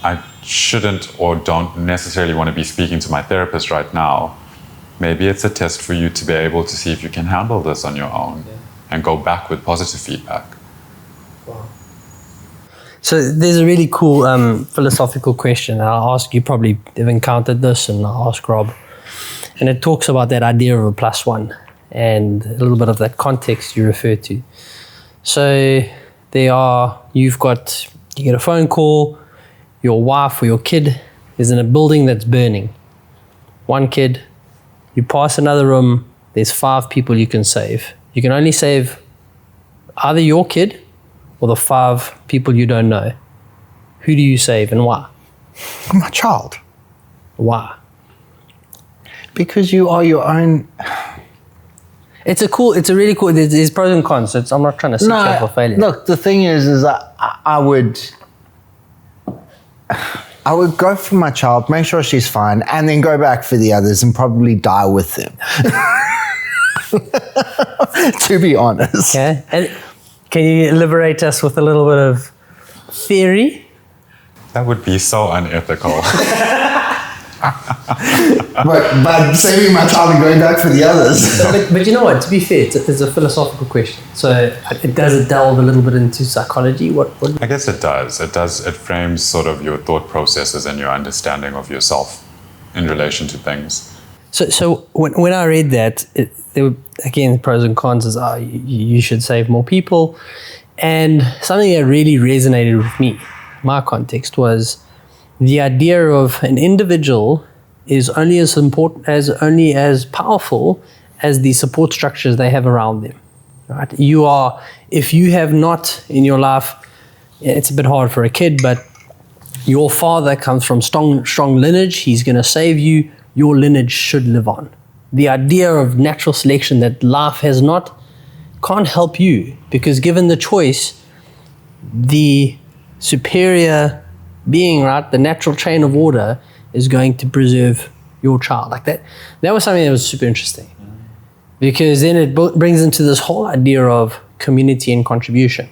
I shouldn't or don't necessarily want to be speaking to my therapist right now, maybe it's a test for you to be able to see if you can handle this on your own and go back with positive feedback. So there's a really cool philosophical question. I'll ask, you probably have encountered this, and I'll ask Rob. And it talks about that idea of a plus one and a little bit of that context you refer to. So you get a phone call, your wife or your kid is in a building that's burning. One kid, you pass another room, there's 5 people you can save. You can only save either your kid or the 5 people you don't know. Who do you save and why? My child. Why? Because you are your own. It's a really cool, there's pros and cons. I'm not trying to set you up for failure. Look, the thing is I would go for my child, make sure she's fine, and then go back for the others and probably die with them. To be honest. Okay. And can you liberate us with a little bit of theory? That would be so unethical. But saving my child and going back for the others. But you know what? To be fair, it's a philosophical question. So does it delve a little bit into psychology? What? I guess it does. It frames sort of your thought processes and your understanding of yourself in relation to things. So when I read that, there were, again, pros and cons is you should save more people. And something that really resonated with me, my context, was the idea of an individual is only as important only as powerful as the support structures they have around them. Right? If you have not in your life, it's a bit hard for a kid, but your father comes from strong lineage, he's going to save you, your lineage should live on. The idea of natural selection that life can't help you, because given the choice, the superior being, right, the natural chain of order is going to preserve your child. Like that was something that was super interesting, because then it brings into this whole idea of community and contribution.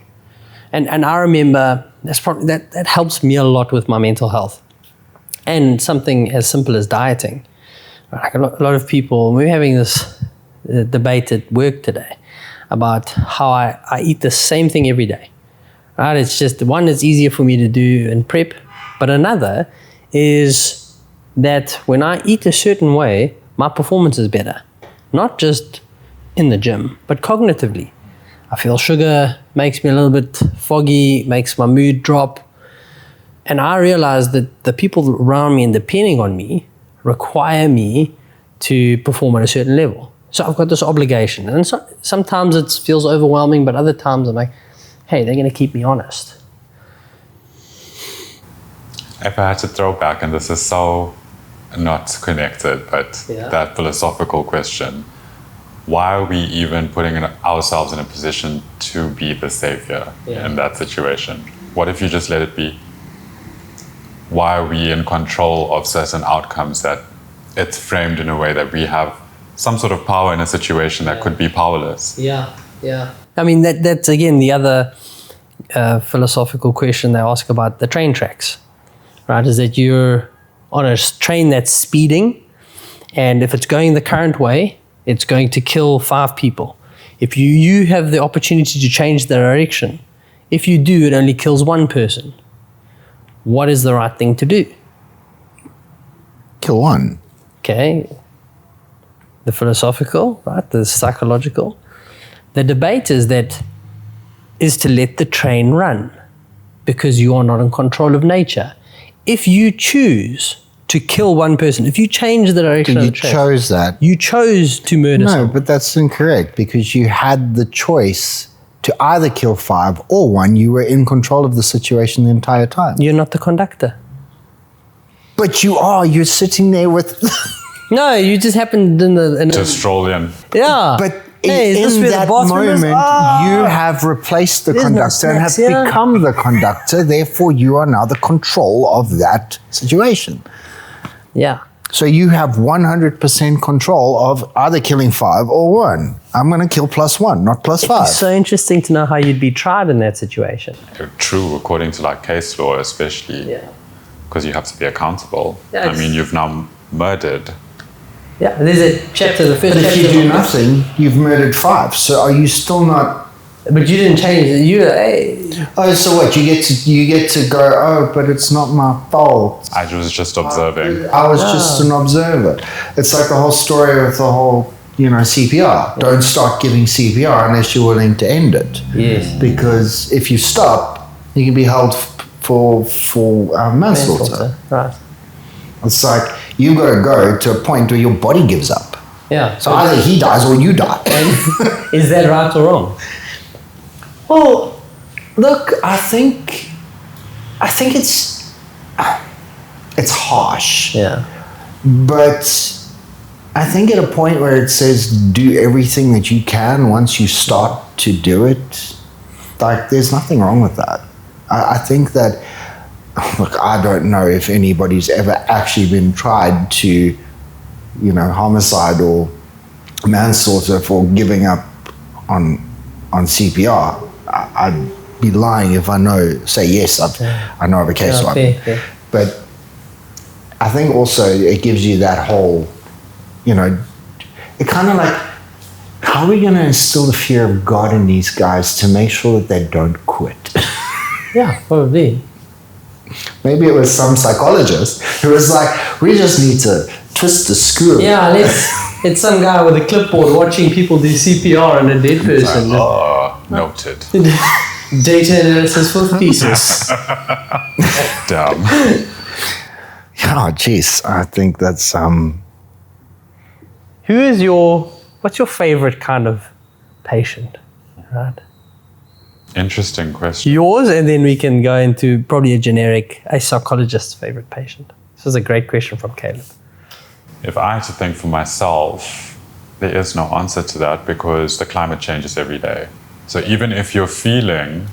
And I remember that helps me a lot with my mental health. And something as simple as dieting. Like a lot of people, we're having this debate at work today about how I eat the same thing every day. Right? It's just one, it's easier for me to do and prep, but another is that when I eat a certain way, my performance is better. Not just in the gym, but cognitively. I feel sugar makes me a little bit foggy, makes my mood drop. And I realize that the people around me and depending on me require me to perform at a certain level. So I've got this obligation. And sometimes it feels overwhelming, but other times I'm like, hey, they're going to keep me honest. If I had to throw back, and this is so not connected, but that philosophical question, why are we even putting ourselves in a position to be the savior in that situation? What if you just let it be? Why are we in control of certain outcomes that it's framed in a way that we have some sort of power in a situation that could be powerless? Yeah. I mean, that's again the other philosophical question they ask about the train tracks, right? Is that you're on a train that's speeding, and if it's going the current way, it's going to kill 5 people. If you have the opportunity to change the direction, if you do, it only kills 1 person. What is the right thing to do? Kill 1. Okay. The philosophical, right? The psychological. The debate is to let the train run, because you are not in control of nature. If you choose to kill 1 person, if you change the direction of the train, chose that. You chose to murder someone. No, but that's incorrect, because you had the choice to either kill 5 or 1. You were in control of the situation the entire time. You're not the conductor. But you are. You're sitting there with... No, you just happened to stroll in. Yeah. But hey, in that moment, you have replaced the conductor and have become the conductor. Therefore, you are now the control of that situation. Yeah. So you have 100% control of either killing 5 or 1. I'm going to kill +1, not +5. It's so interesting to know how you'd be tried in that situation. True, according to like case law, especially. Yeah. Because you have to be accountable. Yeah, I mean, you've now murdered. Yeah, there's a chapter, the first But chapter. if you do nothing, you've murdered 5. So are you still not... But you didn't change it. Hey. Oh, so what? You get to go, oh, but it's not my fault. I was just observing. I was just an observer. It's like the whole story of the whole, CPR. Don't start giving CPR unless you're willing to end it. Yes. Because if you stop, you can be held for manslaughter. Right. It's like you've got to go to a point where your body gives up. Yeah. So either he dies or you die. Is that right or wrong? Well, look, I think it's harsh. Yeah. But I think at a point where it says do everything that you can once you start to do it, like there's nothing wrong with that. I think that, look, I don't know if anybody's ever actually been tried to, homicide or manslaughter for giving up on CPR. I'd be lying if I say yes, I know of a case like that. But I think also it gives you that whole, it kind of like, how are we going to instill the fear of God in these guys to make sure that they don't quit? Yeah, probably. Maybe it was some psychologist who was like, we just need to twist the screw. Yeah, it's some guy with a clipboard watching people do CPR on a dead person. Noted. Data analysis for thesis. Damn. Oh, jeez. I think that's... What's your favorite kind of patient? Right? Interesting question. Yours, and then we can go into probably a psychologist's favorite patient. This was a great question from Caleb. If I had to think for myself, there is no answer to that because the climate changes every day. So even if you're feeling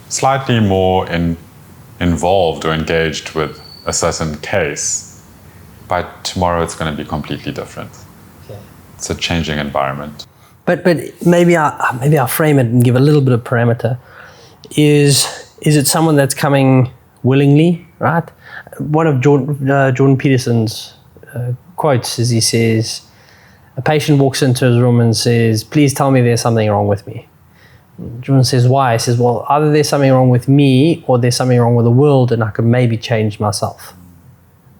slightly more involved or engaged with a certain case, by tomorrow it's going to be completely different. Okay. It's a changing environment. But maybe I'll frame it and give a little bit of parameter. Is it someone that's coming willingly, right? One of Jordan Peterson's quotes is he says, a patient walks into his room and says, please tell me there's something wrong with me. Jordan says, why? He says, well, either there's something wrong with me or there's something wrong with the world and I could maybe change myself.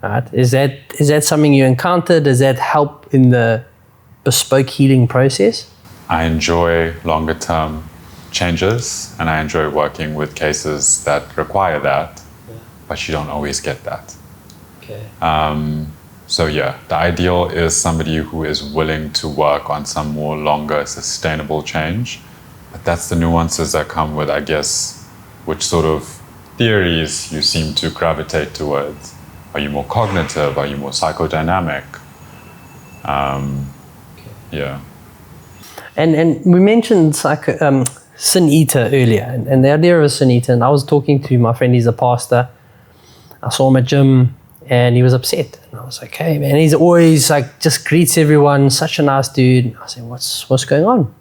Right? Is that something you encountered? Does that help in the bespoke healing process? I enjoy longer term changes and I enjoy working with cases that require that, but you don't always get that. Okay. So yeah, the ideal is somebody who is willing to work on some more longer sustainable change. But that's the nuances that come with, I guess, which sort of theories you seem to gravitate towards. Are you more cognitive? Are you more psychodynamic? Yeah. And we mentioned sin eater earlier, and the idea of a sin eater, and I was talking to my friend, he's a pastor. I saw him at gym, and he was upset. And I was like, hey, man, he's always like, just greets everyone, such a nice dude. I said, what's going on?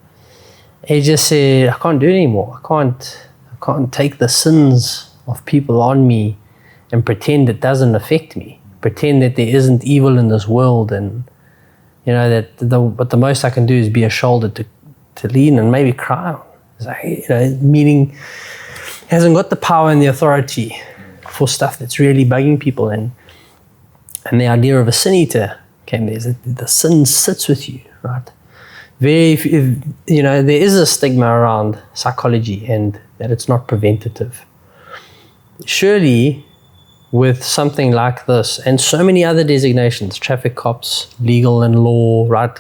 He just said, I can't do it anymore. I can't take the sins of people on me and pretend it doesn't affect me. Pretend that there isn't evil in this world, and that the most I can do is be a shoulder to lean and maybe cry on. It's like, meaning hasn't got the power and the authority for stuff that's really bugging people. And the idea of a sin eater came there, that the sin sits with you, right? There is a stigma around psychology and that it's not preventative. Surely, with something like this and so many other designations, traffic cops, legal and law, right,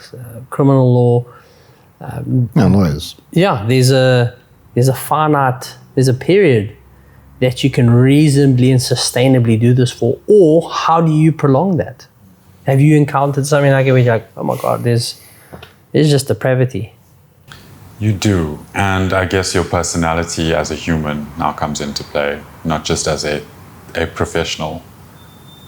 criminal law. Lawyers. Yeah, there's a period that you can reasonably and sustainably do this for, or how do you prolong that? Have you encountered something like it where you're like, oh my God, there's just depravity? You do, and I guess your personality as a human now comes into play, not just as a professional.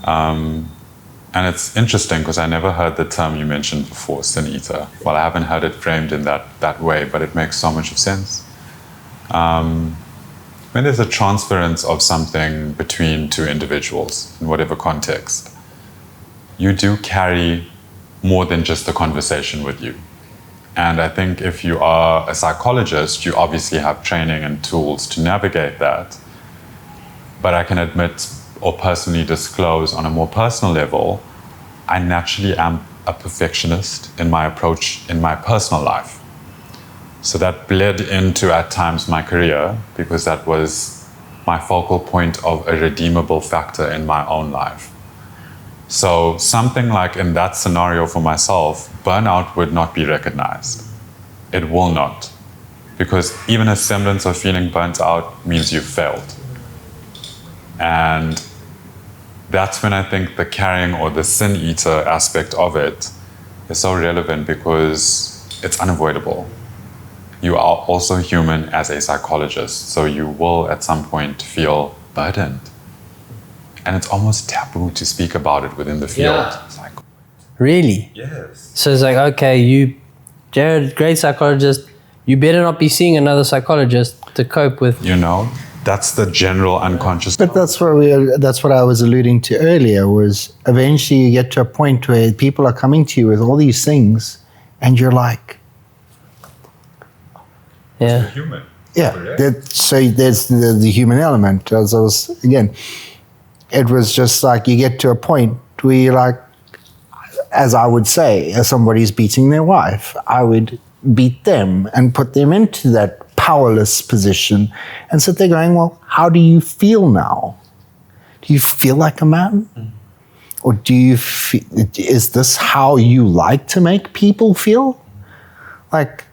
And it's interesting because I never heard the term you mentioned before, sin eater. Well, I haven't heard it framed in that way, but it makes so much of sense. When there's a transference of something between two individuals, in whatever context, you do carry more than just the conversation with you. And I think if you are a psychologist, you obviously have training and tools to navigate that. But I can admit or personally disclose on a more personal level, I naturally am a perfectionist in my approach in my personal life. So that bled into at times my career because that was my focal point of a redeemable factor in my own life. So something like in that scenario for myself, burnout would not be recognized. It will not. Because even a semblance of feeling burnt out means you've failed. And that's when I think the carrying or the sin eater aspect of it is so relevant because it's unavoidable. You are also human as a psychologist, so you will at some point feel burdened. And it's almost taboo to speak about it within the field. Yeah. It's like, Really? yes. So it's like, okay, you, Jarryd, great psychologist, you better not be seeing another psychologist to cope with. You know, that's the general unconscious. But that's what I was alluding to earlier, was eventually you get to a point where people are coming to you with all these things and you're like, Yeah. Human. yeah. So there's the human element. As I was, again, it was just like you get to a point where you're like, as I would say, as somebody's beating their wife, I would beat them and put them into that powerless position and sit there going, well, how do you feel now? Do you feel like a man? Or do you feel, is this how you like to make people feel? Like,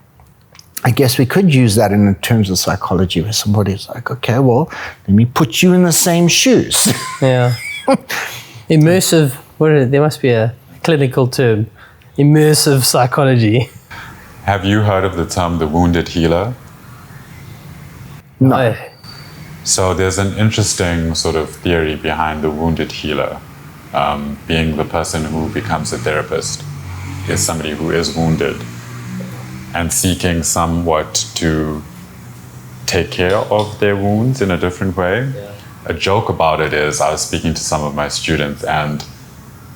I guess we could use that in terms of psychology, where somebody's like, okay, well, let me put you in the same shoes. Yeah. Immersive, there must be a clinical term. Immersive psychology. Have you heard of the term the wounded healer? No. Oh, So there's an interesting sort of theory behind the wounded healer, being the person who becomes a therapist is somebody who is wounded and seeking somewhat to take care of their wounds in a different way. Yeah. A joke about it is I was speaking to some of my students and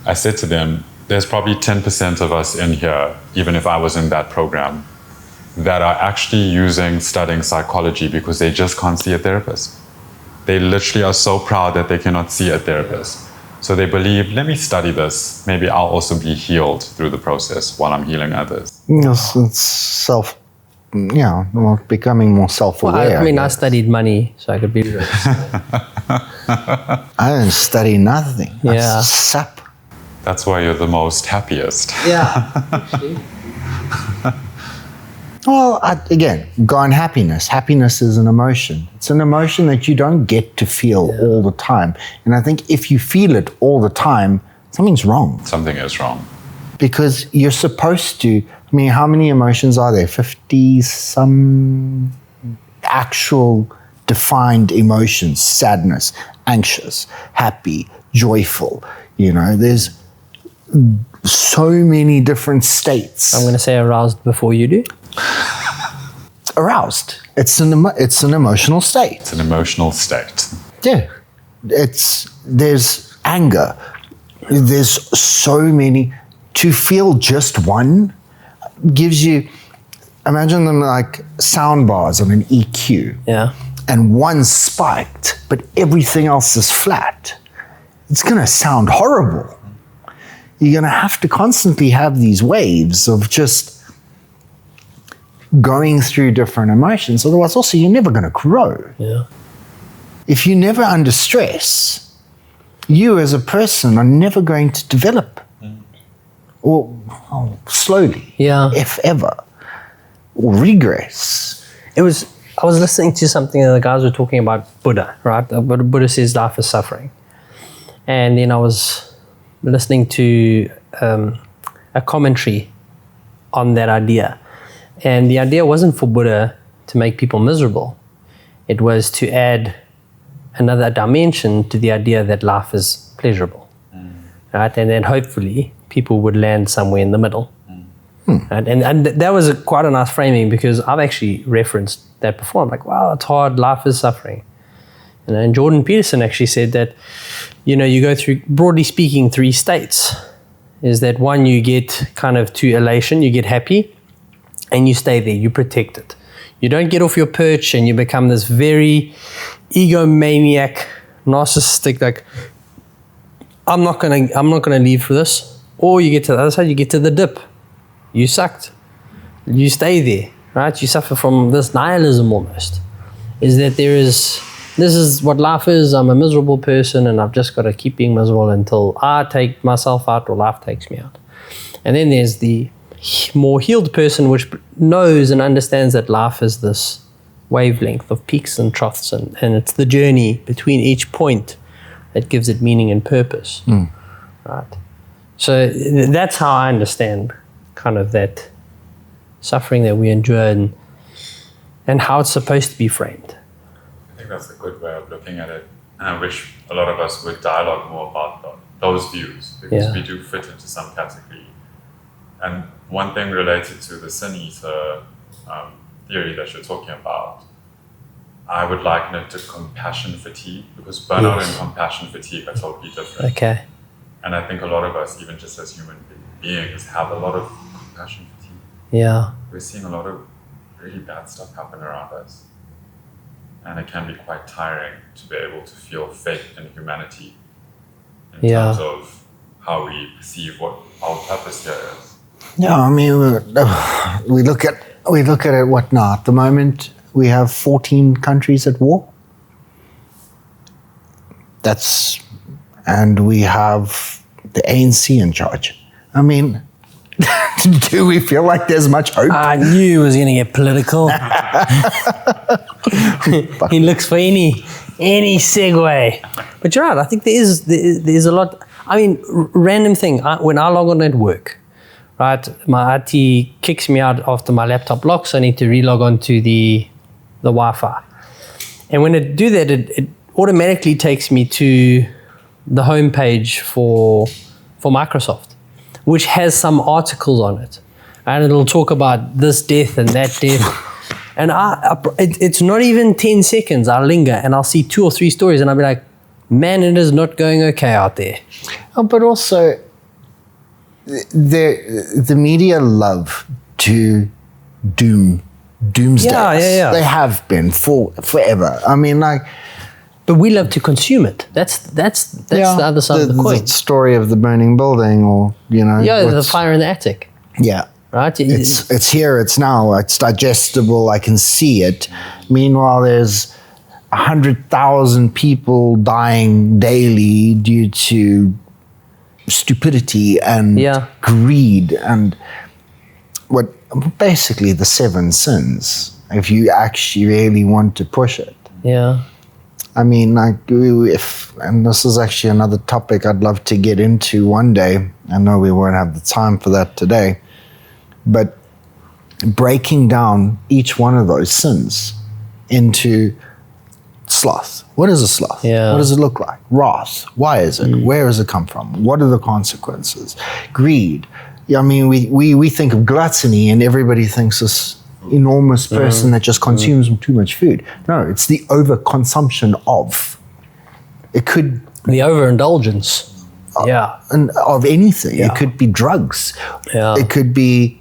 I said to them, there's probably 10% of us in here, even if I was in that program, that are actually studying psychology because they just can't see a therapist. They literally are so proud that they cannot see a therapist. So they believe, let me study this. Maybe I'll also be healed through the process while I'm healing others. It's becoming more self-aware. well, I studied money, so I could be rich. I didn't study nothing. Yeah. I sap. That's why you're the most happiest. Yeah. Well, again, go on happiness. Happiness is an emotion. It's an emotion that you don't get to feel all the time. And I think if you feel it all the time, something's wrong. Something is wrong. Because you're supposed to, I mean, how many emotions are there? 50-some actual defined emotions: sadness, anxious, happy, joyful. You know, there's so many different states. I'm going to say aroused before you do. Aroused. It's an emotional state. It's an emotional state. Yeah. There's anger. There's so many. To feel just one gives you, imagine them like sound bars on an EQ. Yeah. And one's spiked, but everything else is flat. It's going to sound horrible. You're going to have to constantly have these waves of just going through different emotions. Otherwise, also, you're never going to grow. Yeah. If you're never under stress, you as a person are never going to develop. Or slowly, Yeah. if ever, or regress. I was listening to something that the guys were talking about Buddha, right? Buddha says life is suffering. And then I was listening to a commentary on that idea. And the idea wasn't for Buddha to make people miserable. It was to add another dimension to the idea that life is pleasurable, right? And then hopefully people would land somewhere in the middle. Right? And that was quite a nice framing, because I've actually referenced that before. I'm like, wow, it's hard, life is suffering. And then Jordan Peterson actually said that, you go through, broadly speaking, 3 states. Is that one, you get kind of to elation, you get happy, and you stay there, you protect it. You don't get off your perch and you become this very egomaniac, narcissistic, like, I'm not gonna leave for this. Or you get to the other side, you get to the dip. You sucked. You stay there, right? You suffer from this nihilism almost. Is that this is what life is. I'm a miserable person and I've just got to keep being miserable until I take myself out or life takes me out. And then there's the more healed person, which knows and understands that life is this wavelength of peaks and troughs, and it's the journey between each point that gives it meaning and purpose. Right? So that's how I understand kind of that suffering that we endure and how it's supposed to be framed. I think that's a good way of looking at it. And I wish a lot of us would dialogue more about those views, because we do fit into some category. And one thing related to the sin eater theory that you're talking about, I would liken it to compassion fatigue, because burnout and compassion fatigue are totally different. Okay. And I think a lot of us, even just as human beings, have a lot of compassion fatigue. Yeah. We're seeing a lot of really bad stuff happen around us. And it can be quite tiring to be able to feel faith in humanity in terms of how we perceive what our purpose here is. Yeah, I mean, we look at it. What now? At the moment, we have 14 countries at war. And we have the ANC in charge. I mean, do we feel like there's much hope? I knew he was going to get political. He looks for any segue. But you're right. I think there's a lot. I mean, random thing. When I log on at work, right, my IT kicks me out after my laptop locks. I need to relog on to the Wi-Fi. And when it do that, it automatically takes me to the homepage for Microsoft, which has some articles on it. And it'll talk about this death and that death. And it's not even 10 seconds. I'll linger and I'll see 2 or 3 stories and I'll be like, man, it is not going okay out there. Oh, but also, the media love to doomsday. Yeah. They have been forever. I mean, like. But we love to consume it. That's the other side of the coin. The story of the burning building, or the fire in the attic. Yeah. Right? It's here, it's now, it's digestible, I can see it. Meanwhile, there's 100,000 people dying daily due to stupidity and greed and basically the 7 sins, if you actually really want to push it. Yeah. I mean, and this is actually another topic I'd love to get into one day. I know we won't have the time for that today. But breaking down each one of those sins into sloth. What is a sloth? Yeah. What does it look like? Wrath. Why is it? Where does it come from? What are the consequences? Greed. I mean, we think of gluttony and everybody thinks this enormous person that just consumes too much food. No, it's the overconsumption of. It could... The overindulgence. And of anything. Yeah. It could be drugs. Yeah. It could be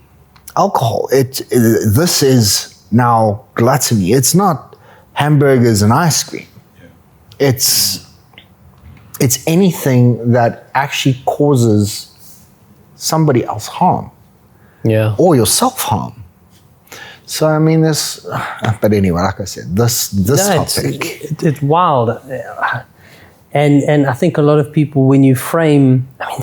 alcohol. This is now gluttony. It's not hamburgers and ice cream. Yeah. It's anything that actually causes somebody else harm. Yeah. Or yourself harm. So I mean, but anyway, like I said, this topic. It's wild. And I think a lot of people, when you frame, I mean,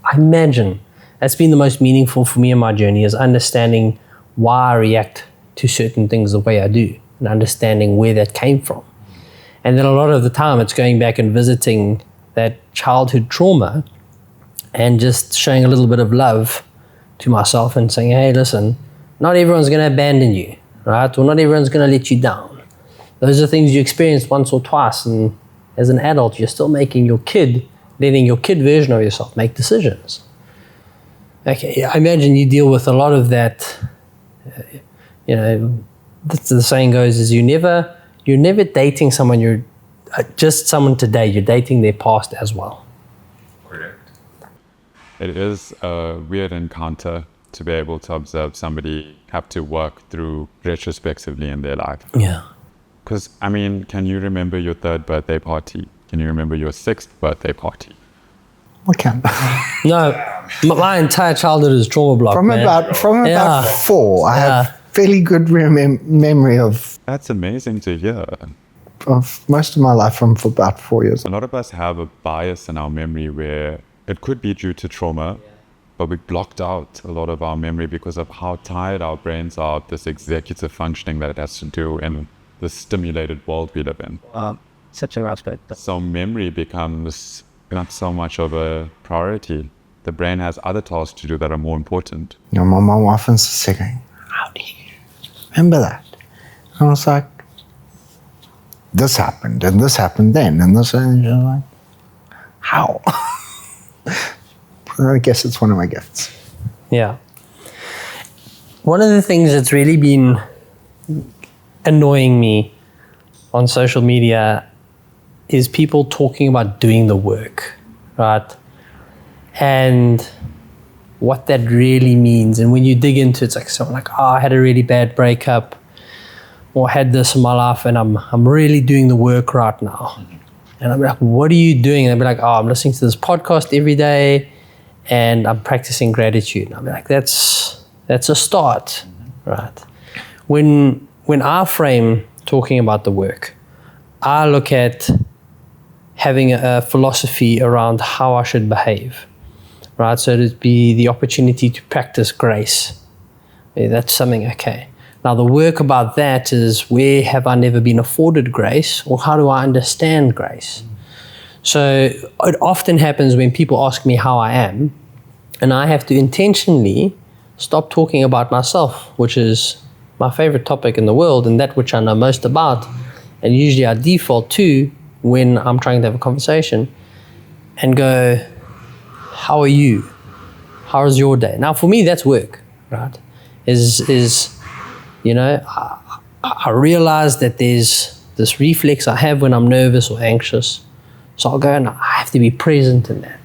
I imagine that's been the most meaningful for me in my journey, is understanding why I react to certain things the way I do and understanding where that came from. And then a lot of the time it's going back and visiting that childhood trauma and just showing a little bit of love to myself and saying, hey, listen, not everyone's going to abandon you, right? Or not everyone's going to let you down. Those are things you experienced once or twice, and as an adult, you're still letting your kid version of yourself make decisions. Okay, I imagine you deal with a lot of that. The saying goes is you're never dating someone, you're just someone today, you're dating their past as well. Correct. It is a weird encounter to be able to observe somebody have to work through retrospectively in their life. Yeah. Because, I mean, can you remember your 3rd birthday party? Can you remember your 6th birthday party? I can. No, my entire childhood is trauma block, From about 4, I have fairly good memory of... That's amazing to hear. Of most of my life from for about 4 years. A lot of us have a bias in our memory where it could be due to trauma, but we blocked out a lot of our memory because of how tired our brains are of this executive functioning that it has to do in the stimulated world we live in. Such a aspect. So memory becomes not so much of a priority the brain has other tasks to do that are more important. You know, my mom often says, how do you remember that? And I was like, this happened, and this happened then, and this, and she was like, how? I guess it's one of my gifts. Yeah. One of the things that's really been annoying me on social media is people talking about doing the work, right? And what that really means. And when you dig into it, it's like someone like, I had a really bad breakup, or had this in my life, and I'm really doing the work right now. And I'm like, what are you doing? And I'll be like, I'm listening to this podcast every day, and I'm practicing gratitude. And I'll be like, that's a start, right? When I frame talking about the work, I look at having a philosophy around how I should behave, right? So it'd be the opportunity to practice grace. That's something, okay. Now the work about that is, where have I never been afforded grace, or how do I understand grace? So it often happens when people ask me how I am, and I have to intentionally stop talking about myself, which is my favorite topic in the world and that which I know most about. And usually I default to, when I'm trying to have a conversation, and go, how are you? How is your day? Now for me, that's work, right? You know, I realize that there's this reflex I have when I'm nervous or anxious. So I'll go, and I have to be present in that.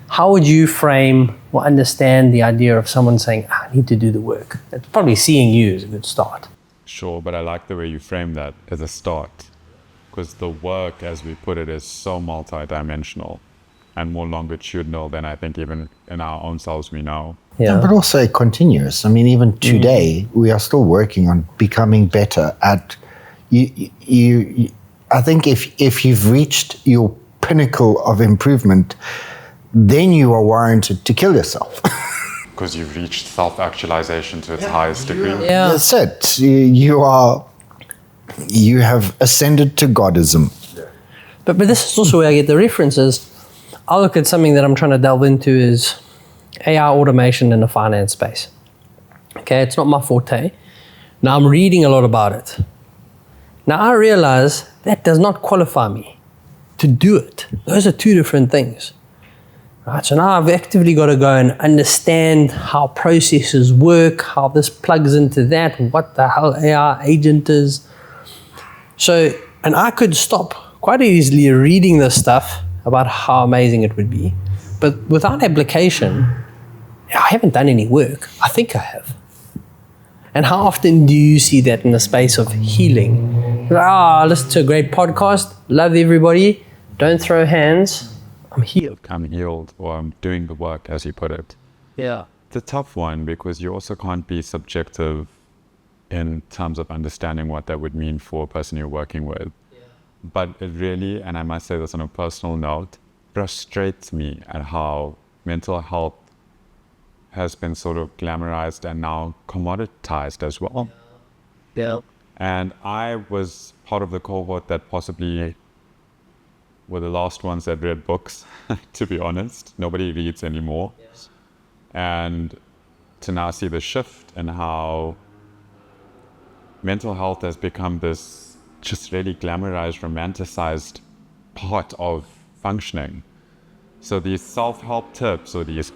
How would you frame or understand the idea of someone saying, I need to do the work? It's probably seeing you is a good start. Sure, but I like the way you frame that as a start, because the work, as we put it, is so multidimensional and more longitudinal than I think even in our own selves we know. Yeah, but also continuous. I mean, even today, we are still working on becoming better at you. I think if you've reached your pinnacle of improvement, then you are warranted to kill yourself. Because you've reached self-actualization to its highest degree. Yeah. That's it. You have ascended to Godism. But this is also where I get the references. I'll look at something that I'm trying to delve into is AI automation in the finance space. Okay, it's not my forte. Now I'm reading a lot about it. Now I realize that does not qualify me to do it. Those are two different things. Right, so now I've actively got to go and understand how processes work, how this plugs into that, what the hell AI agent is. So, and I could stop quite easily reading this stuff about how amazing it would be. But without application, I haven't done any work. I think I have. And how often do you see that in the space of healing? Listen to a great podcast, love everybody, don't throw hands, I'm healed. I'm healed, or I'm doing the work, as you put it. Yeah. It's a tough one, because you also can't be subjective in terms of understanding what that would mean for a person you're working with. Yeah. But it really, and I must say this on a personal note, frustrates me at how mental health has been sort of glamorized and now commoditized as well. Yeah. And I was part of the cohort that possibly were the last ones that read books, to be honest. Nobody reads anymore. Yes. And to now see the shift in how mental health has become this just really glamorized, romanticized part of functioning. So these self-help tips, or these,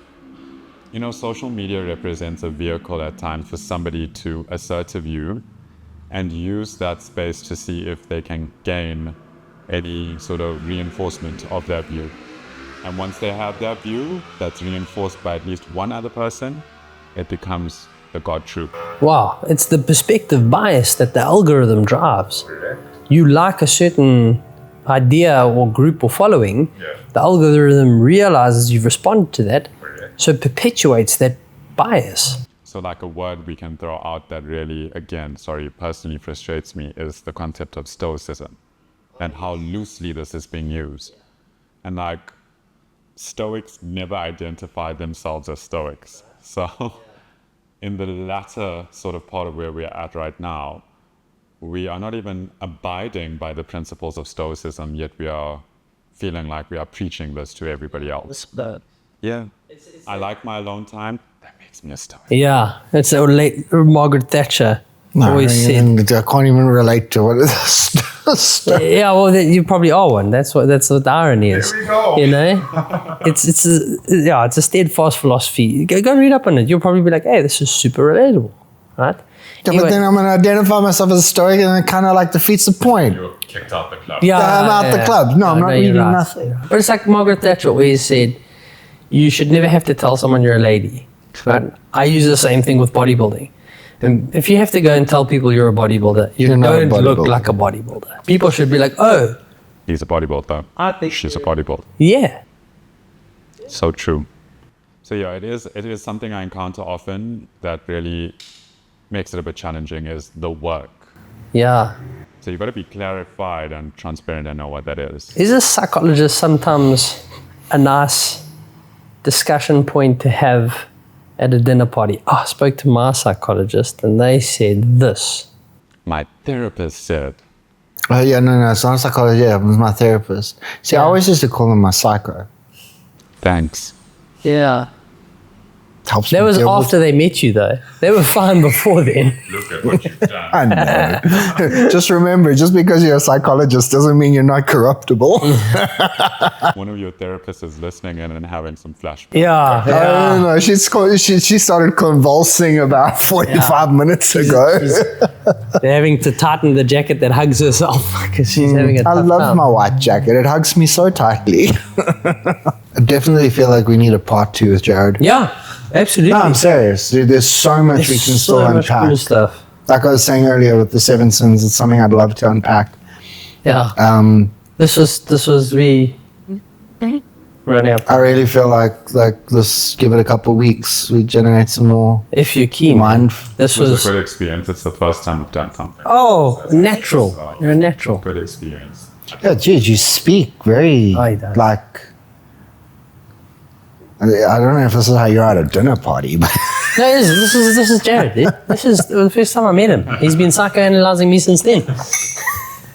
social media represents a vehicle at times for somebody to assert a view and use that space to see if they can gain any sort of reinforcement of their view. And once they have that view that's reinforced by at least one other person, it becomes the God truth. Wow, it's the perspective bias that the algorithm drives. You like a certain idea or group or following, the algorithm realizes you've responded to that, so it perpetuates that bias. So like a word we can throw out that really, again, personally frustrates me is the concept of stoicism and how loosely this is being used. And Stoics never identified themselves as Stoics. So in the latter sort of part of where we're at right now, we are not even abiding by the principles of Stoicism, yet we are feeling like we are preaching this to everybody else. Yeah. I like my alone time. That makes me a star. Yeah, it's a late Margaret Thatcher always said. I can't even relate to what it is. Yeah, well, you probably are one. That's what the irony is. There we go. You know, it's a steadfast philosophy. Go read up on it. You'll probably be like, hey, this is super relatable, right? Yeah, Anyway, but then I'm going to identify myself as a stoic, and it kind of like defeats the point. You were kicked out the club. yeah, I'm out the club. No, I'm not you're reading right. nothing. But it's like Margaret Thatcher always said, you should never have to tell someone you're a lady. Right? I use the same thing with bodybuilding. And if you have to go and tell people you're a bodybuilder, you You're not a don't look bodybuilder. like a bodybuilder. People should be like, oh, He's a bodybuilder. I think She's a bodybuilder. yeah. So true. So yeah, it is something I encounter often that really makes it a bit challenging is the work. Yeah. So you've got to be clarified and transparent and know what that is. Is a psychologist sometimes a nice discussion point to have at a dinner party? Oh, I spoke to my psychologist and they said this. My therapist said, Oh, yeah, no, it's not a psychologist. Yeah, it was my therapist. See, I Yeah. always used to call him my psycho. thanks. Yeah. Helps That me was deal with- after they met you though. They were fine before then. Look at what you've done. I know. Just remember, just because you're a psychologist doesn't mean you're not corruptible. One of your therapists is listening in and having some flashbacks. Yeah. I don't know. She started convulsing about 45 minutes ago. They're having to tighten the jacket that hugs herself because she's having a I tough love time. my white jacket. It hugs me so tightly. I definitely feel like we need a part 2 with Jarryd. Yeah, absolutely. No, I'm serious. Dude, there's so much we can still so much unpack. cool stuff. Like I was saying earlier with the 7 sins, it's something I'd love to unpack. Yeah. This was we running up. I really feel like let's give it a couple of weeks. We generate some more If you're keen. mind. This It was was a good experience. It's the first time we've done something. natural. You're a natural. Good experience. Yeah, dude, you speak very Oh, he does. like. I don't know if this is how you're at a dinner party, but No, this is Jarryd. Dude. This is the first time I met him. He's been psychoanalyzing me since then.